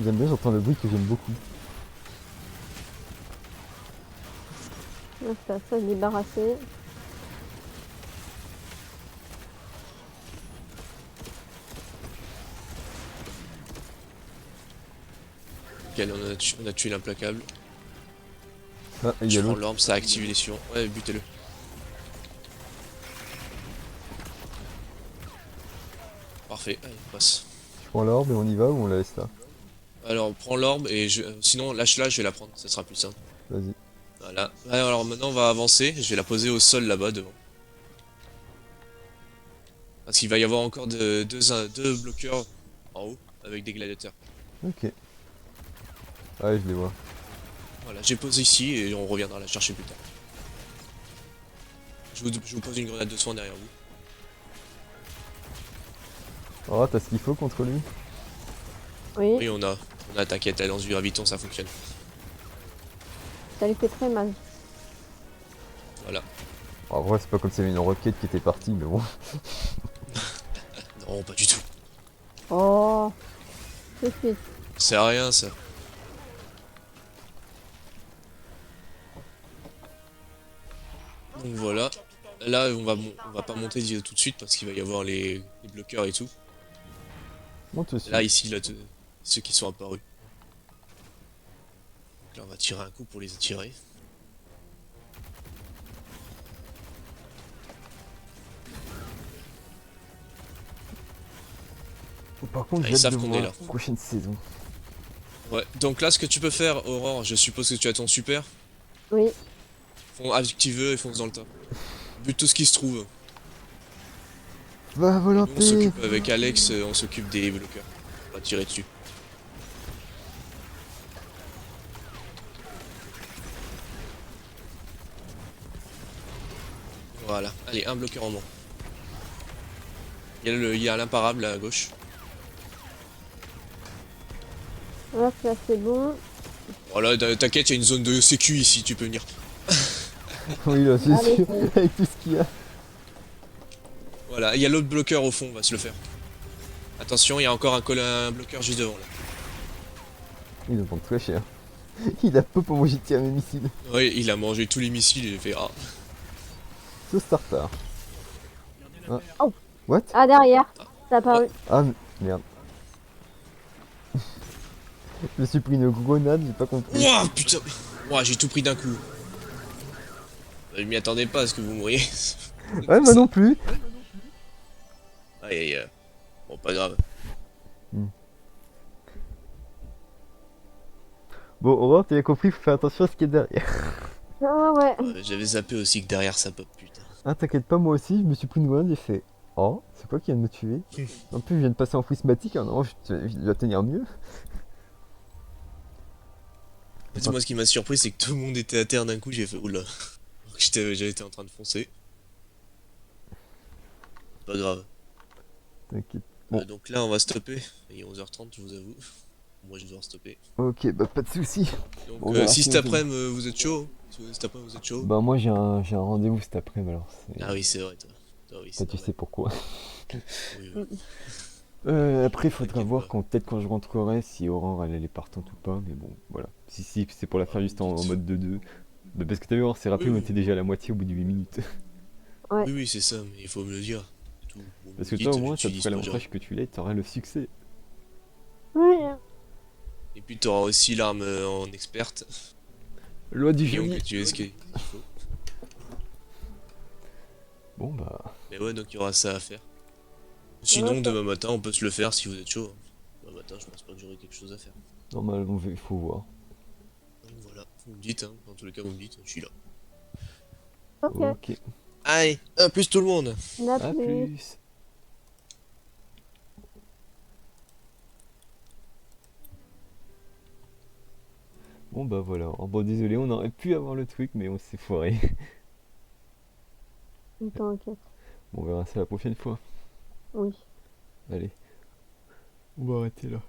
S8: J'aime bien, j'entends le bruit que j'aime beaucoup.
S1: Là, c'est à ça de débarrasser.
S7: Ok, on a tué l'implacable.
S8: Ah, il y
S7: Je
S8: a
S7: prends
S8: l'autre.
S7: l'orbe, ça a activé les suivants. Ouais, butez-le. Parfait, allez, on passe.
S8: Je prends l'orbe et on y va ou on la laisse là?
S7: Alors, prends l'orbe et sinon, lâche-la, je vais la prendre, ça sera plus simple.
S8: Vas-y.
S7: Voilà. Ouais, alors maintenant, on va avancer. Je vais la poser au sol là-bas devant. Parce qu'il va y avoir encore deux bloqueurs en haut avec des gladiateurs.
S8: Ok. Ah ouais, je les vois.
S7: Voilà, j'ai posé ici et on reviendra la chercher plus tard. Je vous pose une grenade de soin derrière vous.
S8: Oh, t'as ce qu'il faut contre lui?
S1: Oui,
S7: Oui, on a, t'inquiète, la lance du graviton, ça fonctionne.
S1: ça lui fait très mal.
S7: Voilà.
S8: En vrai, c'est pas comme s'il y avait une roquette qui était partie, mais bon.
S7: Non, pas du tout.
S1: Oh, tout de suite.
S7: C'est à rien, ça. Donc voilà. Là, on va pas monter tout de suite parce qu'il va y avoir les bloqueurs et tout.
S8: Monte dessus.
S7: Là, ici, ceux qui sont apparus. Donc là, on va tirer un coup pour les attirer.
S8: Par contre,
S7: Ah,
S8: j'ai
S7: ils
S8: hâte de
S7: savent qu'on est
S8: voir
S7: là.
S8: la prochaine saison.
S7: Ouais. Donc là, ce que tu peux faire, Aurore, je suppose que tu as ton super.
S1: Oui,
S7: Active-le et fonce dans le tas. Bute tout ce qui se trouve.
S8: Va à
S7: Et nous, on
S8: volonté.
S7: s'occupe avec Alex, on s'occupe des bloqueurs. On va tirer dessus. Voilà. Allez, un bloqueur en moins. Il y a l'imparable là, à gauche.
S1: hop, là c'est bon.
S7: Voilà, t'inquiète, il y a une zone de sécu ici, tu peux venir.
S8: Oui, là, c'est
S1: Allez,
S8: sûr.
S1: c'est-
S8: Avec tout ce qu'il y a.
S7: Voilà, il y a l'autre bloqueur au fond, on va se le faire. Attention, il y a encore un bloqueur juste devant là.
S8: Il nous vend très cher. Il a peu pour moi, j'ai tiré mes missiles.
S7: Oui, il a mangé tous les missiles, il a fait ah.
S8: Ce starter. Ah.
S1: Oh.
S8: What?
S1: Ah, derrière, ça a apparu.
S8: Ah, merde. Je me suis pris une grenade, j'ai pas compris.
S7: Ouah, putain. Ouah, j'ai tout pris d'un coup. Je m'y attendais pas à ce que vous mouriez.
S8: Ouais, moi non plus.
S7: Aïe aïe aïe. Bon, pas grave.
S8: Bon, Aurore, t'as compris, faut faire attention à ce qu'il y a derrière.
S1: Ah ouais.
S7: J'avais zappé aussi que derrière ça pop, putain.
S8: Ah, t'inquiète pas, moi aussi, je me suis pris une grenade et fait. Oh, c'est quoi qui vient de me tuer? En plus, je viens de passer en prismatique, hein, non, je dois tenir mieux.
S7: En fait, moi, ce qui m'a surpris, c'est que tout le monde était à terre d'un coup, j'ai fait oula. J'avais été en train de foncer. Pas grave.
S8: T'inquiète. Bon.
S7: Donc là, on va stopper. Il est 11h30, je vous avoue. Moi, je dois stopper.
S8: Ok, bah pas de soucis.
S7: Donc,
S8: On verra
S7: si
S8: si
S7: cet
S8: on
S7: après-midi, vous êtes chaud. Si cet après-midi, vous êtes chaud.
S8: Bah moi j'ai un rendez-vous cet après-midi alors.
S7: Ah oui, c'est vrai, toi. Toi, oui,
S8: Ça,
S7: c'est
S8: tu
S7: normal.
S8: sais pourquoi.
S7: Oui, oui.
S8: Après, il faudra
S7: T'inquiète
S8: voir
S7: pas.
S8: quand peut-être quand je rentrerai si Aurore elle est partante ou pas, mais bon, voilà. Si c'est pour la faire juste en mode 2-2. Bah, parce que t'as vu, Aurore s'est rappelé,
S7: Oui,
S8: on
S7: oui.
S8: était déjà à la moitié au bout de 8 minutes.
S7: Oui, oui, c'est ça, mais il faut me le dire. Tout. Vous me
S8: Parce que
S7: dites,
S8: toi, au moins, ça te
S7: j'utilise
S8: ferait
S7: pas,
S8: l'avantage que tu l'aies, t'aurais le succès.
S1: Oui.
S7: Et puis, t'auras aussi l'arme en experte.
S8: Loi du
S7: Guillaume,
S8: génie.
S7: que tu es ce qu'il faut.
S8: Bon bah,
S7: Mais ouais, donc il y aura ça à faire. Sinon,
S1: Ok.
S7: demain matin, on peut se le faire si vous êtes chaud. Demain matin, je pense pas que j'aurai quelque chose à faire.
S8: normalement, il faut voir.
S7: Donc voilà, vous me dites, hein. Dans tous les cas, vous me dites, je suis là.
S1: Ok.
S8: Ok,
S7: Allez, à plus tout le monde.
S1: À
S8: à
S1: plus.
S8: plus.
S2: Bon bah voilà. Oh, bon désolé, on aurait pu avoir le truc, mais on s'est foiré.
S1: T'inquiète.
S2: Bon, on verra ça la prochaine fois.
S1: Oui.
S2: Allez, on va arrêter là.